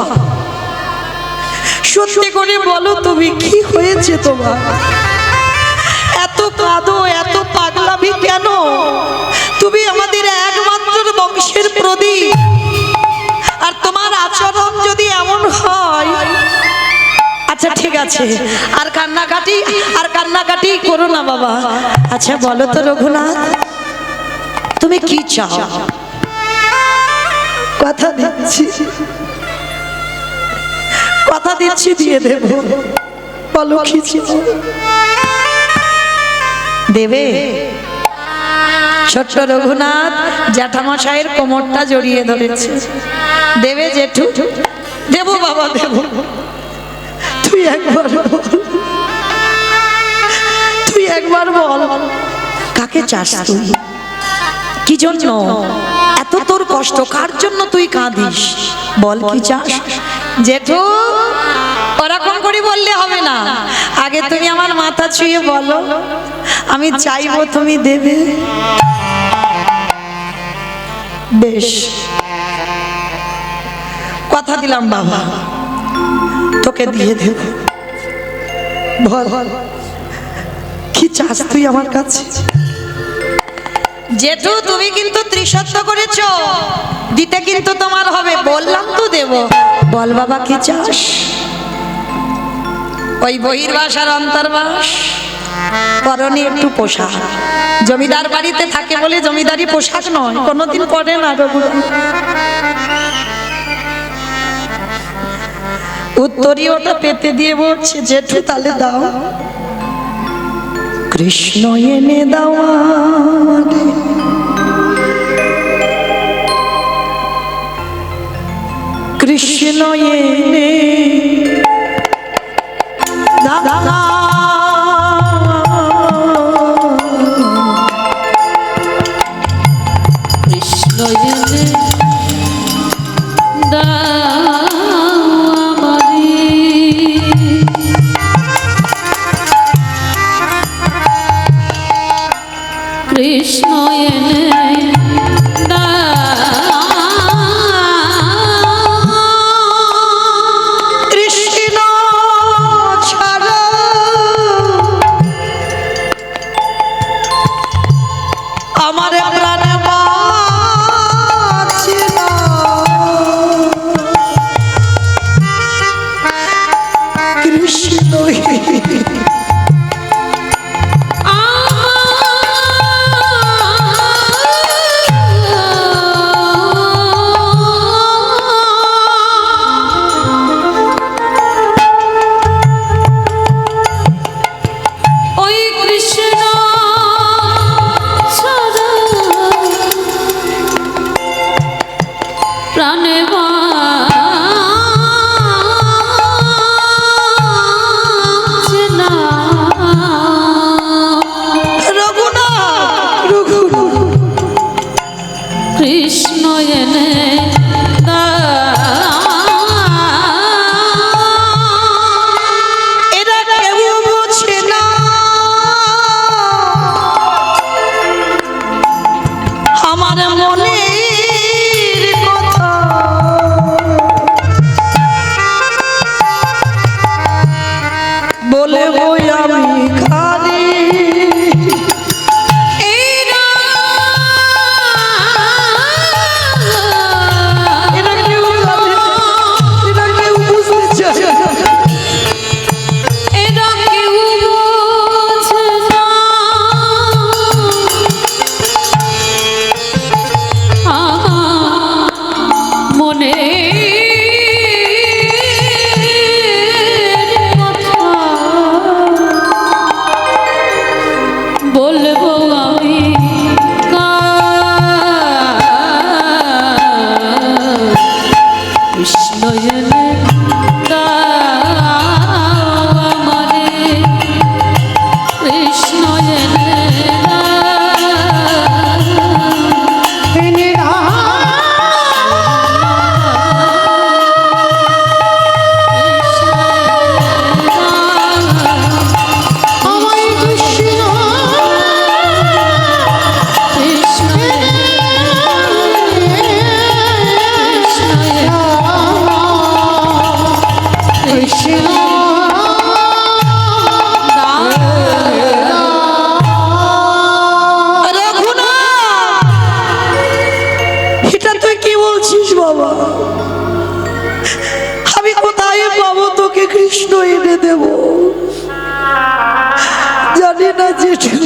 সত্যি করে বলো, তুমি কি হয়েছে তোমার? এত কাঁদো, এত পাগলামি কেন? তুমি আমাদের একমাত্র বংশের প্রদীপ, আর তোমার আচরণ যদি এমন হয়, আচ্ছা ঠিক আছে, আর কান্নাকাটি করো না বাবা। আচ্ছা বলো তো রঘুনাথ, তুমি কি চাও? কথা দিচ্ছি, কথা দিচ্ছি দিয়ে দেব, বলো কি চাও? দেবে? ছোট্ট রঘুনাথ জ্যাঠামশাইয়ের কোমরটা জড়িয়ে ধরেছে। দেবে জেঠু? দেব বাবা দেব। তুই একবার বল, তুই একবার বল, কাকে চাস তুই? কি জন্য এত তোর কষ্ট? কার জন্য তুই কাঁদিস? বল কি চাস? জেঠু ওরকম করে বললে হবে না, আগে তুমি আমার মাথা ছুঁয়ে বলো, আমি চাইবো তুমি দেবে। বেশ, কথা দিলাম বাবা, তোকে দিয়ে দেব। বল কি চাস তুই আমার কাছে? জেঠু তুমি কিন্তু ত্রিসত্য করেছো, দিতে কিন্তু তোমার হবে, বললাম তো দেব। বল বাবা কি চাস? ওই বহির্বাস আর অন্তর্বাস, পরনে একটু পোশাক। জমিদার বাড়িতে থাকে বলে জমিদারি পোশাক নয়, কোনোদিন পরে না। উত্তরীয়টা পেতে দিয়ে বলছে জেঠু তাহলে দাও। কৃষ্ণ এনে দাও আমারে, কৃষ্ণ এনে দাও, কৃষ্ণ এনে দাও আমারে, কৃষ্ণ এনে কৃষ্ণ ছাড়া আমার প্রাণ বাঁচে না। কৃষ্ণ ওই কৃষ্ণ ছাড়া প্রাণে বাঁচে না। রঘুনাথ, রঘুনাথ, কৃষ্ণ এনে এরা কেউ বোঝে না আমার মনের কথা। বলে বই আমি খালি এরা কেউ জানে না, এরা কেউ বুঝতে চায় না। এরা কেউ বোঝে না আমার মনের কথা। বলবো আমি কৃষ্ণ এনে দাও আমারে, কৃষ্ণ এনে এনে দাও আমায় কৃষ্ণ, কৃষ্ণ কৃষ্ণ রঘুনাথ, এটা তুই কি বলছিস বাবা? আমি কোথায় পাবো তোকে কৃষ্ণ এনে দেব? জানি না জেঠু,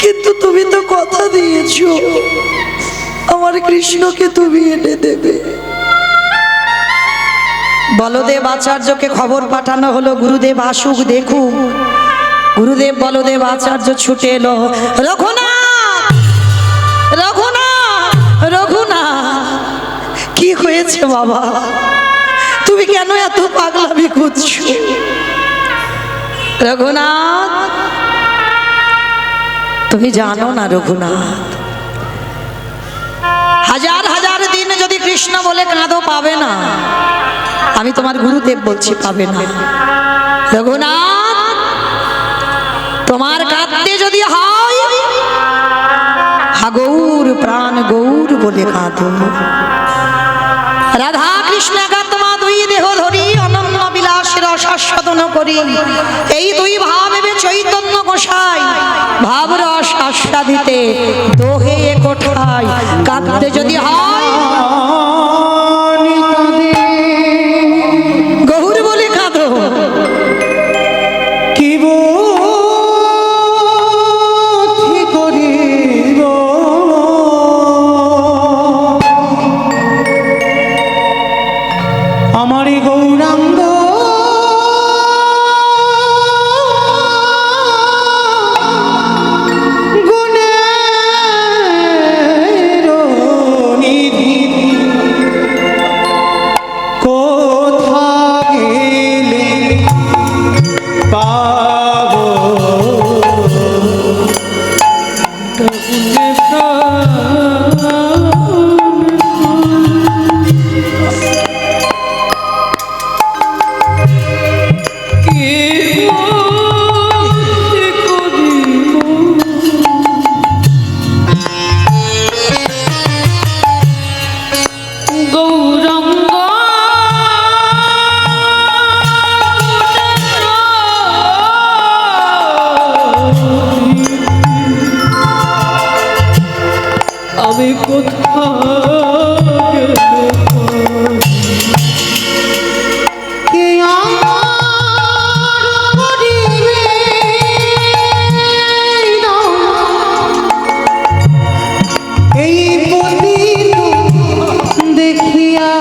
কিন্তু তুমি তো কথা দিয়েছো আমার কৃষ্ণকে তুমি এনে দেবে। বলদেব আচার্যকে খবর পাঠানো হলো, গুরুদেব আসুক দেখুক। গুরুদেব বলদেব আচার্য ছুটে এলো। রঘুনাথ, রঘুনাথ, রঘুনাথ, কি হয়েছে বাবা? তুমি কেন এত পাগলামি করছো? রঘুনাথ, তুমি জানো না রঘুনাথ, হাজার হাজার দিন যদি কৃষ্ণ বলে কাঁদো পাবে না। আমি তোমার গুরুদেব বলছি পাবে না। রঘুনাথ, তোমার কাঁদতে যদি হয় হা গৌর প্রাণ গৌর বলে কাঁদো। রাধা কৃষ্ণ একাত্মা দুই দেহ ধরি অনন্য বিলাসের শাশ্বতন করি। এই দুই ভাবে চৈতন্য গোসাই ভাব রস আস্বাদিতে দোহে কোঠায়। কাঁদতে যদি হয় গৌর বলে কাঁদো। কি বুদ্ধি করিব আমারি গৌরাঙ্গ গুণের নিধি কোথা গেলে পাবো গৌরাঙ্গ আমি কোথায় কে আমার করিবে না এই পতিত দেখিয়া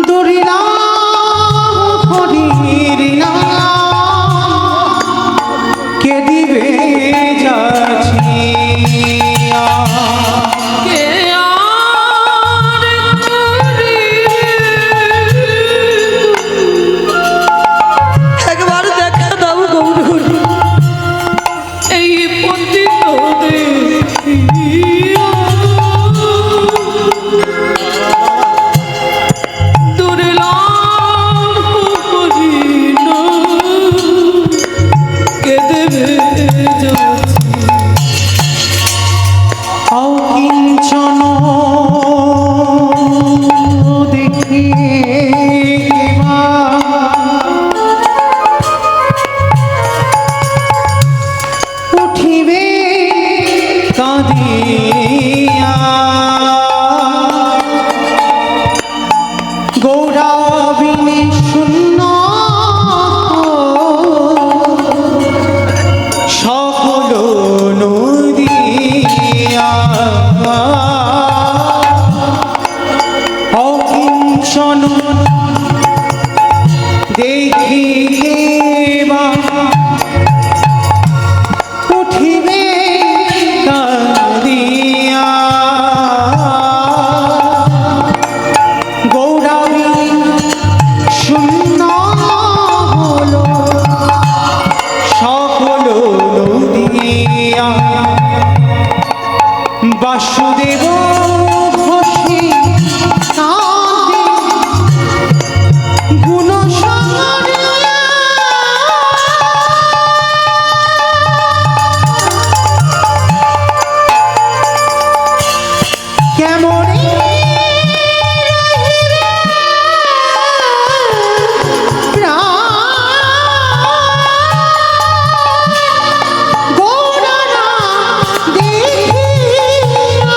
দরিলাম হরির নাম কে দিবে যাচিয়া কে আর করিবে একবার দেখা দাও গৌর। এই পতিত দেখিয়া দুর্লভ হরিণ কে দেবে যাচ্ছি। অকিঞ্চন দেখি উঠিবে কাঁদিয়া গৌরাবিনী শূন্য সকল নদিয়া অকিঞ্চন দেখিলে বা উঠিবে কাঁদিয়া গৌরাবিনী শূন্য হলো সকল নদিয়া বাসুদেব ঘোষী কাঁদে গুণসাগরে কেমনে রহিবে প্রাণ গৌরনা দেখিয়া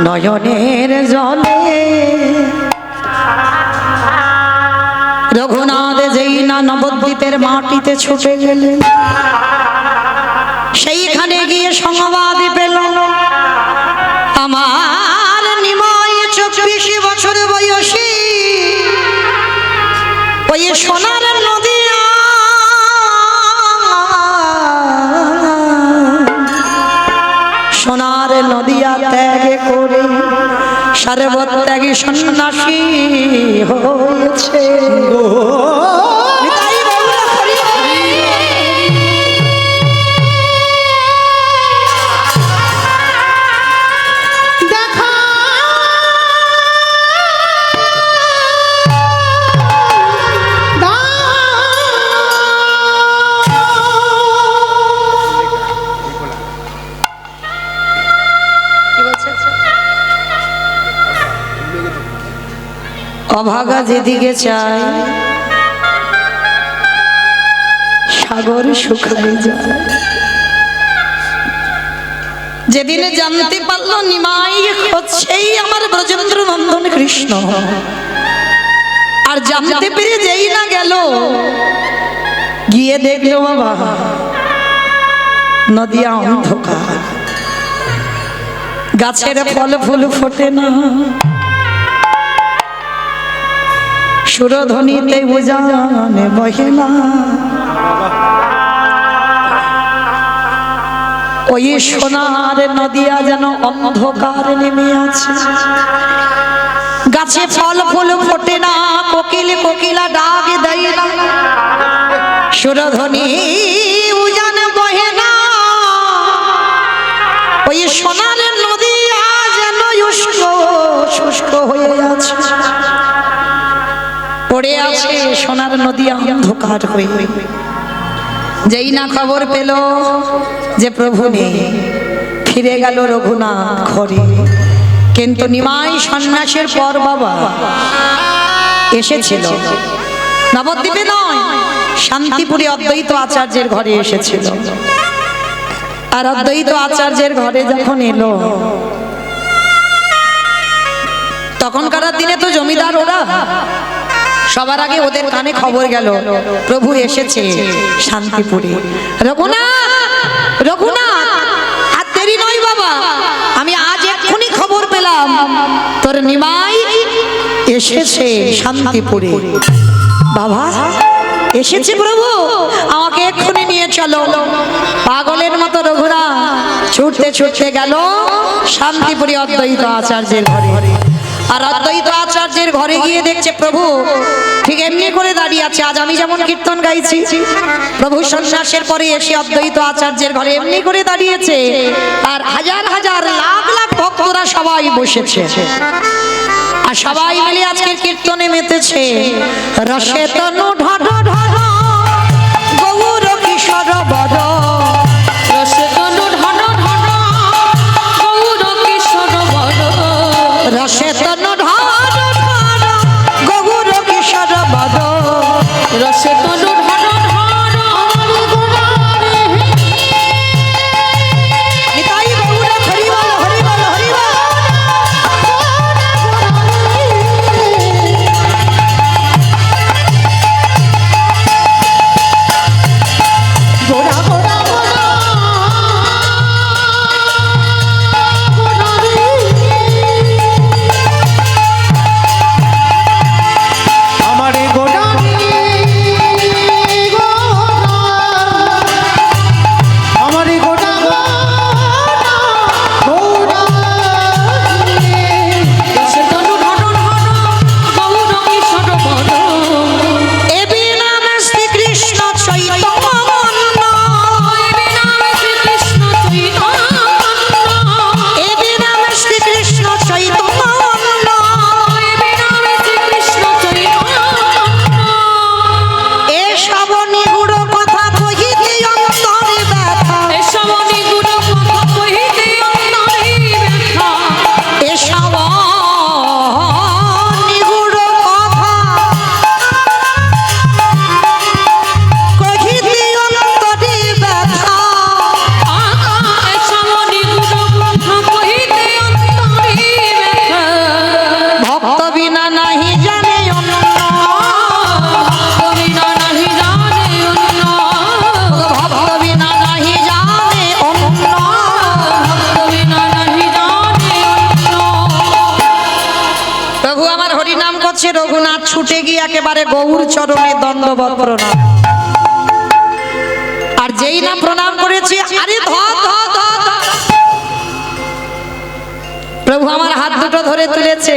নয়নের জলে রঘুনাথ যেই না নবদ্বীপের মাটিতে ছুটে গেলেন, সেইখানে গিয়ে সংবাদ পেল আমার নিমাই 24 বছর বয়সী ওই সোনার নদিয়া সোনার নদিয়া ত্যাগ করে সর্বত্যাগী সন্ন্যাসী হয়েছে। অভাগা যেদিকে চায় সাগর শুকায় যায়। যেদিন জানতে পারলো নিমাই হচ্ছেই আমার ব্রজেন্দ্র নন্দন কৃষ্ণ, আর জানতে পেরে যেই না গেল, গিয়ে দেখলো বাবা নদিয়া অন্ধকার, গাছের ফল ফুল ফোটে না, সুরধ্বনিতে উজানে বহে না, ওই সোনার নদিয়া যেন অন্ধকার নেমে আছে। গাছে ফল ফুল ফোটে না, কোকিল কোকিলা ডাক দেয় না, সুরধ্বনি উজানে বহে না, ওই সোনার নদিয়া যেন শুষ্ক হয়ে আছে, পড়ে আছে সোনার নদিয়া অন্ধকার হয়ে। যেই না খবর পেল যে প্রভু নেই, ফিরে গেল রঘুনাথ ঘরে। কিন্তু নিমাই সন্ন্যাসের পর বাবা এসেছিল নবদ্বীপে নয়, শান্তিপুরে অদ্বৈত আচার্যের ঘরে এসেছিল। আর অদ্বৈত আচার্যের ঘরে যখন এলো, তখনকার দিনে তো জমিদার ওরা, সবার আগে ওদের কানে খবর গেল প্রভু এসেছে শান্তিপুরে। রঘুনাথ রঘুনাথ, আর দেরি নয় বাবা, আমি আজ এক্ষুনি খবর পেলাম তোর নিমাই এসেছে শান্তিপুরে। বাবা এসেছে প্রভু, আমাকে এক্ষুনি নিয়ে চলো। পাগলের মতো রঘুনাথ ছুটতে ছুটতে গেল শান্তিপুরে অদ্বৈত আচার্যের ঘরে। আর অদ্বৈত আচার্যের ঘরে গিয়ে দেখছে প্রভু ঠিক এমনি করে দাঁড়িয়ে আছে। আজ আমি যেমন কীর্তন গাইছি, প্রভু সন্ন্যাসের পরে এসে অদ্বৈত আচার্যের ঘরে এমনি করে দাঁড়িয়েছে, আর হাজার হাজার লাখ লাখ ভক্তরা সবাই বসেছে, আর সবাই মিলে আজকের কীর্তনে মেতেছে। রসে তনু ঢর ঢর গৌর কিশোর বর, রসে তনু ঢন ঢন গৌর কিশোর বর, রসে তনু ঢর ঢর গৌর কিশোর বর, রসে তনু ঢন ঢন নিতাই গৌর হরি বল হরি বল হরি বল। গোরা গোরা গোরা গোরা রে, আমারে গোরা রে, গোরা, আমারে গোরা গোরা গোরা রে। রসে তনু ঢন ঢন গৌর কিশোর বর, এবি নাম শ্রী কৃষ্ণ চৈতন্য, এবি নাম শ্রী কৃষ্ণ চৈতন্য, এবি নাম শ্রী কৃষ্ণ চৈতন্য, এবি নাম শ্রী কৃষ্ণ চৈতন্য, একবারে গৌর চরণে দণ্ডবত প্রণাম। আর যেই না প্রণাম করেছি, আরে ধর ধর ধর ধর। প্রভু আমার হাত দুটো ধরে তুলেছে।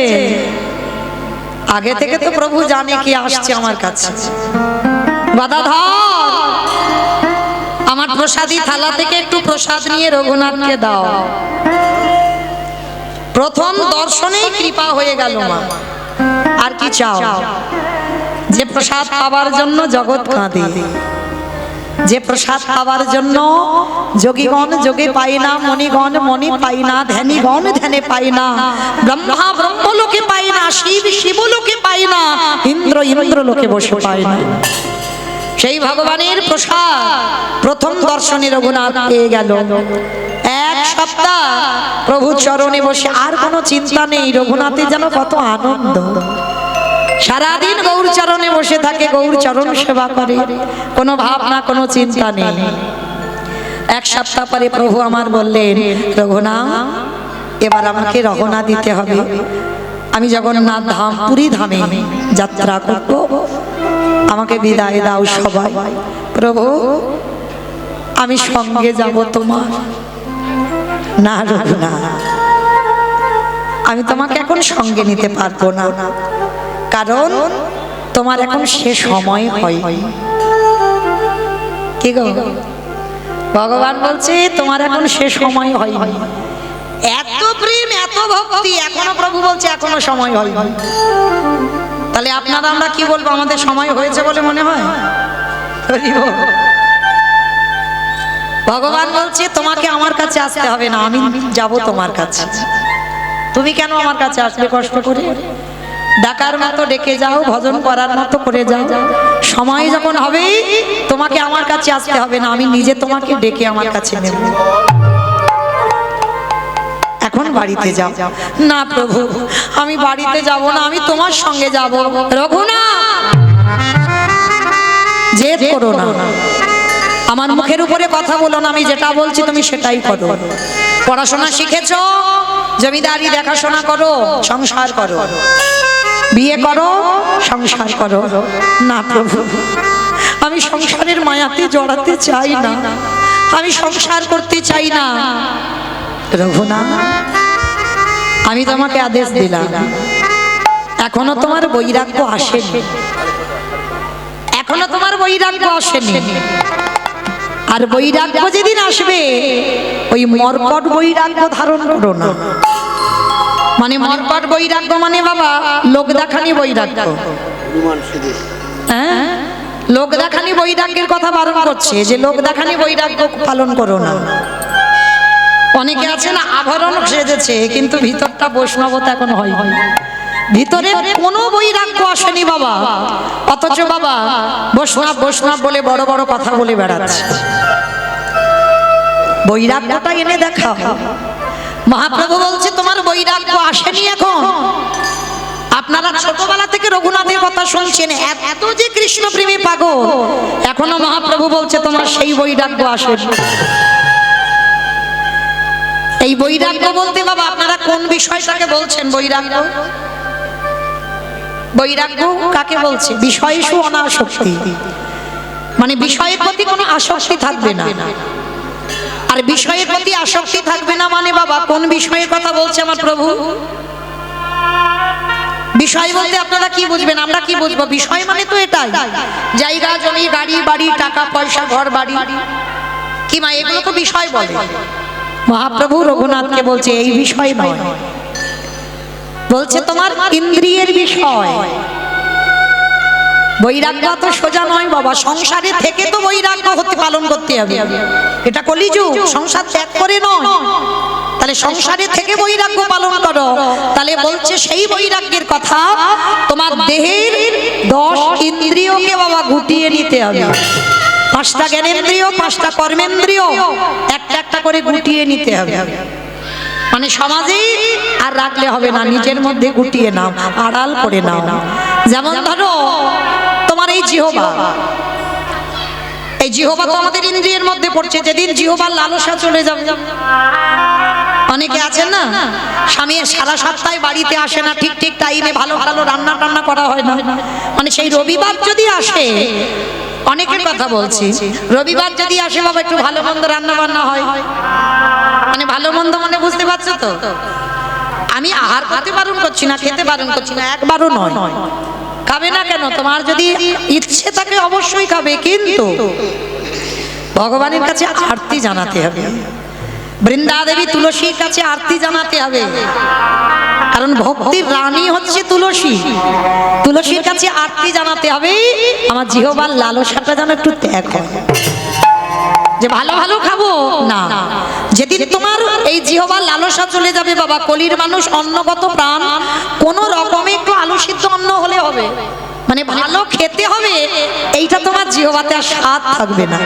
আগে থেকে তো প্রভু জানে কি আসছে আমার কাছে। বাধা ধর, আমার প্রসাদী থালা থেকে একটু প্রসাদ নিয়ে রঘুনাথকে দাও। প্রথম দর্শনেই কৃপা হয়ে গেল মা। আর কি চাও? যে প্রসাদ পাবার জন্য জগৎ কাঁদে, যে প্রসাদ পাবার জন্য যোগীগণ যোগে পায় না, মণিগণ মণি পায় না, ধ্যানীগণ ধ্যানে পায় না, ব্রহ্মা ব্রহ্মলোকে পায় না, শিব শিবলোকে পায় না, ইন্দ্র ইন্দ্রলোকে বসে পায় না। সেই ভগবানের প্রসাদ প্রথম দর্শনে রঘুনাথ পেয়ে গেল। এক সপ্তাহ প্রভু চরণে বসে, আর কোনো চিন্তা নেই। রঘুনাথের যেন কত আনন্দ। সারাদিন গৌর চরণে বসে থাকে, গৌর চরণ সেবা করে, কোনো ভাবনা কোনো চিন্তা নেই। এক সপ্তাহ পরে প্রভু আমার বললেন, রঘুনাথ এবার আমাকে রওনা দিতে হবে। আমি জগন্নাথ ধাম পুরী ধামে যাত্রা করব, আমাকে বিদায় দাও সবাই। প্রভু আমি সঙ্গে যাব তোমার। না রঘুনাথ, আমি তোমাকে এখন সঙ্গে নিতে পারবো না, কারণ তোমার এখন সে সময় হয়। কি গো, ভগবান বলছে তোমার এখন সে সময় হয়। এত প্রেম এত ভক্তি, এখনো প্রভু বলছে এখনো সময় হয়। তাহলে আপনারা আমরা কি বলবো? আমাদের সময় হয়েছে বলে মনে হয়? ভগবান বলছে তোমাকে আমার কাছে আসতে হবে না, আমি যাব তোমার কাছে। তুমি কেন আমার কাছে আসবে কষ্ট করে? ডাকার মতো ডেকে যাও, ভজন করার মতো করে যাও। সময় যখন হবে তোমাকে আমার কাছে আসতে হবে না, আমি নিজে তোমাকে ডেকে আমার কাছে নেব। এখন বাড়িতে যাও। না প্রভু, আমি বাড়িতে যাব না, আমি তোমার সঙ্গে যাব। রঘুনাথ জেদ করো না, আমার মুখের উপরে কথা বলো না, আমি যেটা বলছি তুমি সেটাই করো। পড়াশোনা শিখেছো, জমিদারি দেখাশোনা করো, সংসার করো, বিয়ে করো, সংসার করো। না প্রভু, আমি সংসারের মায়াতে জড়াতে চাই না, আমি সংসার করতে চাই না। রঘুনাথ আমি তোমাকে আদেশ দিলাম, এখনো তোমার বৈরাগ্য আসেনি, এখনো তোমার বৈরাগ্য আসেনি। আর বৈরাগ্য যেদিন আসবে ওই মর্কট বৈরাগ্য ধারণ করো না। মানে মর্কট বৈরাগ্য মানে বাবা লোক দেখানি বৈরাগ্য। হ্যাঁ, লোক দেখানি বৈরাগ্যের কথা বারণ করছে, যে লোক দেখানি বৈরাগ্য পালন করো না। অনেকে আছে না আভরণ সেজেছে কিন্তু ভিতরটা বৈষ্ণবতা এখন হয়, ভিতরে কোনো বৈরাগ্য আসেনি বাবা, অথচ বাবা বৈষ্ণব বৈষ্ণব বলে বড় বড় কথা বলে বেড়াচ্ছে। বৈরাগ্যটা এনে দেখাও। মহাপ্রভু বলছে তোমার বৈরাগ্য আসেনি এখন। আপনারা ছোটবেলা থেকে রঘুনাথের কথা শুনছেন, এত যে কৃষ্ণ প্রেমী পাগল, এখনো মহাপ্রভু বলছে তোমার সেই বৈরাগ্য আসেনি। এই বৈরাগ্য বলতে বাবা আপনারা কোন বিষয়টাকে বলছেন? বৈরাগ্য, বৈরাগ্য কাকে বলছে? বিষয়সু অনাসক্তি, মানে বিষয়ের প্রতি কোনো আসক্তি থাকবে না। আর বিষয়ের প্রতি আসক্তি থাকবে না মানে বাবা কোন বিষয়ের কথা বলছে আমার প্রভু? বিষয় বলতে আপনারা কি বুঝবেন, আমরা কি বুঝবো? বিষয় মানে তো এটাই, জায়গা জমি গাড়ি বাড়ি টাকা পয়সা ঘর বাড়ি, কি মা এগুলো তো বিষয় বলে। মহাপ্রভু রঘুনাথকে বলছে এই বিষয় নয়, বলছে তোমার ইন্দ্রিয়ের বিষয়। বৈরাগ্য তো সোজা নয় বাবা, সংসারে থেকে তো বৈরাগ্য হতে পালন করতে হবে। এটা কলিযুগ, সংসার ত্যাগ করে নয়। তাহলে সংসারে থেকে বৈরাগ্য পালন করো। তাহলে বলছে সেই বৈরাগ্যের কথা তোমার দেহের 10 ইন্দ্রিয়কে বাবা গুটিয়ে নিতে হবে। 5টা জ্ঞানেন্দ্রিয়, 5টা কর্মেন্দ্রিয় একটা একটা করে গুটিয়ে নিতে হবে। মানে সমাজে আর রাখলে হবে না, নিজের মধ্যে গুটিয়ে নাও, আড়াল করে নাও। যেমন ধরো তোমার এই জিহ্বা, এই জিহ্বা তো আমাদের ইন্দ্রিয়ের মধ্যে পড়ছে। যেদিন জিহ্বার লালসা চলে যাবে অনেকে আছেন না, স্বামী সারা সপ্তাহে বাড়িতে আসে না, ঠিক ঠিক টাইমে ভালো ভালো রান্না টান্না করা হয় না, মানে সেই রবিবার যদি আসে, অনেকের কথা বলছি, রবিবার যদি আসে বাবা একটু ভালো মন্দ রান্না বান্না হয়, মানে ভালো মন্দ মানে বুঝতে পারছো তো, আমি আহার করতে বারণ করছি না, খেতে বারণ করছি না, একবারও নয়। খাবে না কেন? তোমার যদি ইচ্ছে থাকে অবশ্যই খাবে, কিন্তু ভগবানের কাছে আরতি জানাতে হবে। বৃন্দা দেবী তুলসীর কাছে আরতি জানাতে হবে, কারণ ভক্তির রানী হচ্ছে তুলসী। তুলসীর কাছে আরতি জানাতে হবে, আমার জিহ্বার লালসাটা যেন একটু ত্যাগ হয়, যে ভালো ভালো খাবো না। যেদিন তোমার এই জিহ্বার লালসা চলে যাবে বাবা, কলির মানুষ অন্নগত প্রাণ, কোন রকমে একটু আলু সিদ্ধ অন্ন হলে হবে, মানে ভালো খেতে হবে, এইটা তোমার জিহ্বাতে আর স্বাদ থাকবে না।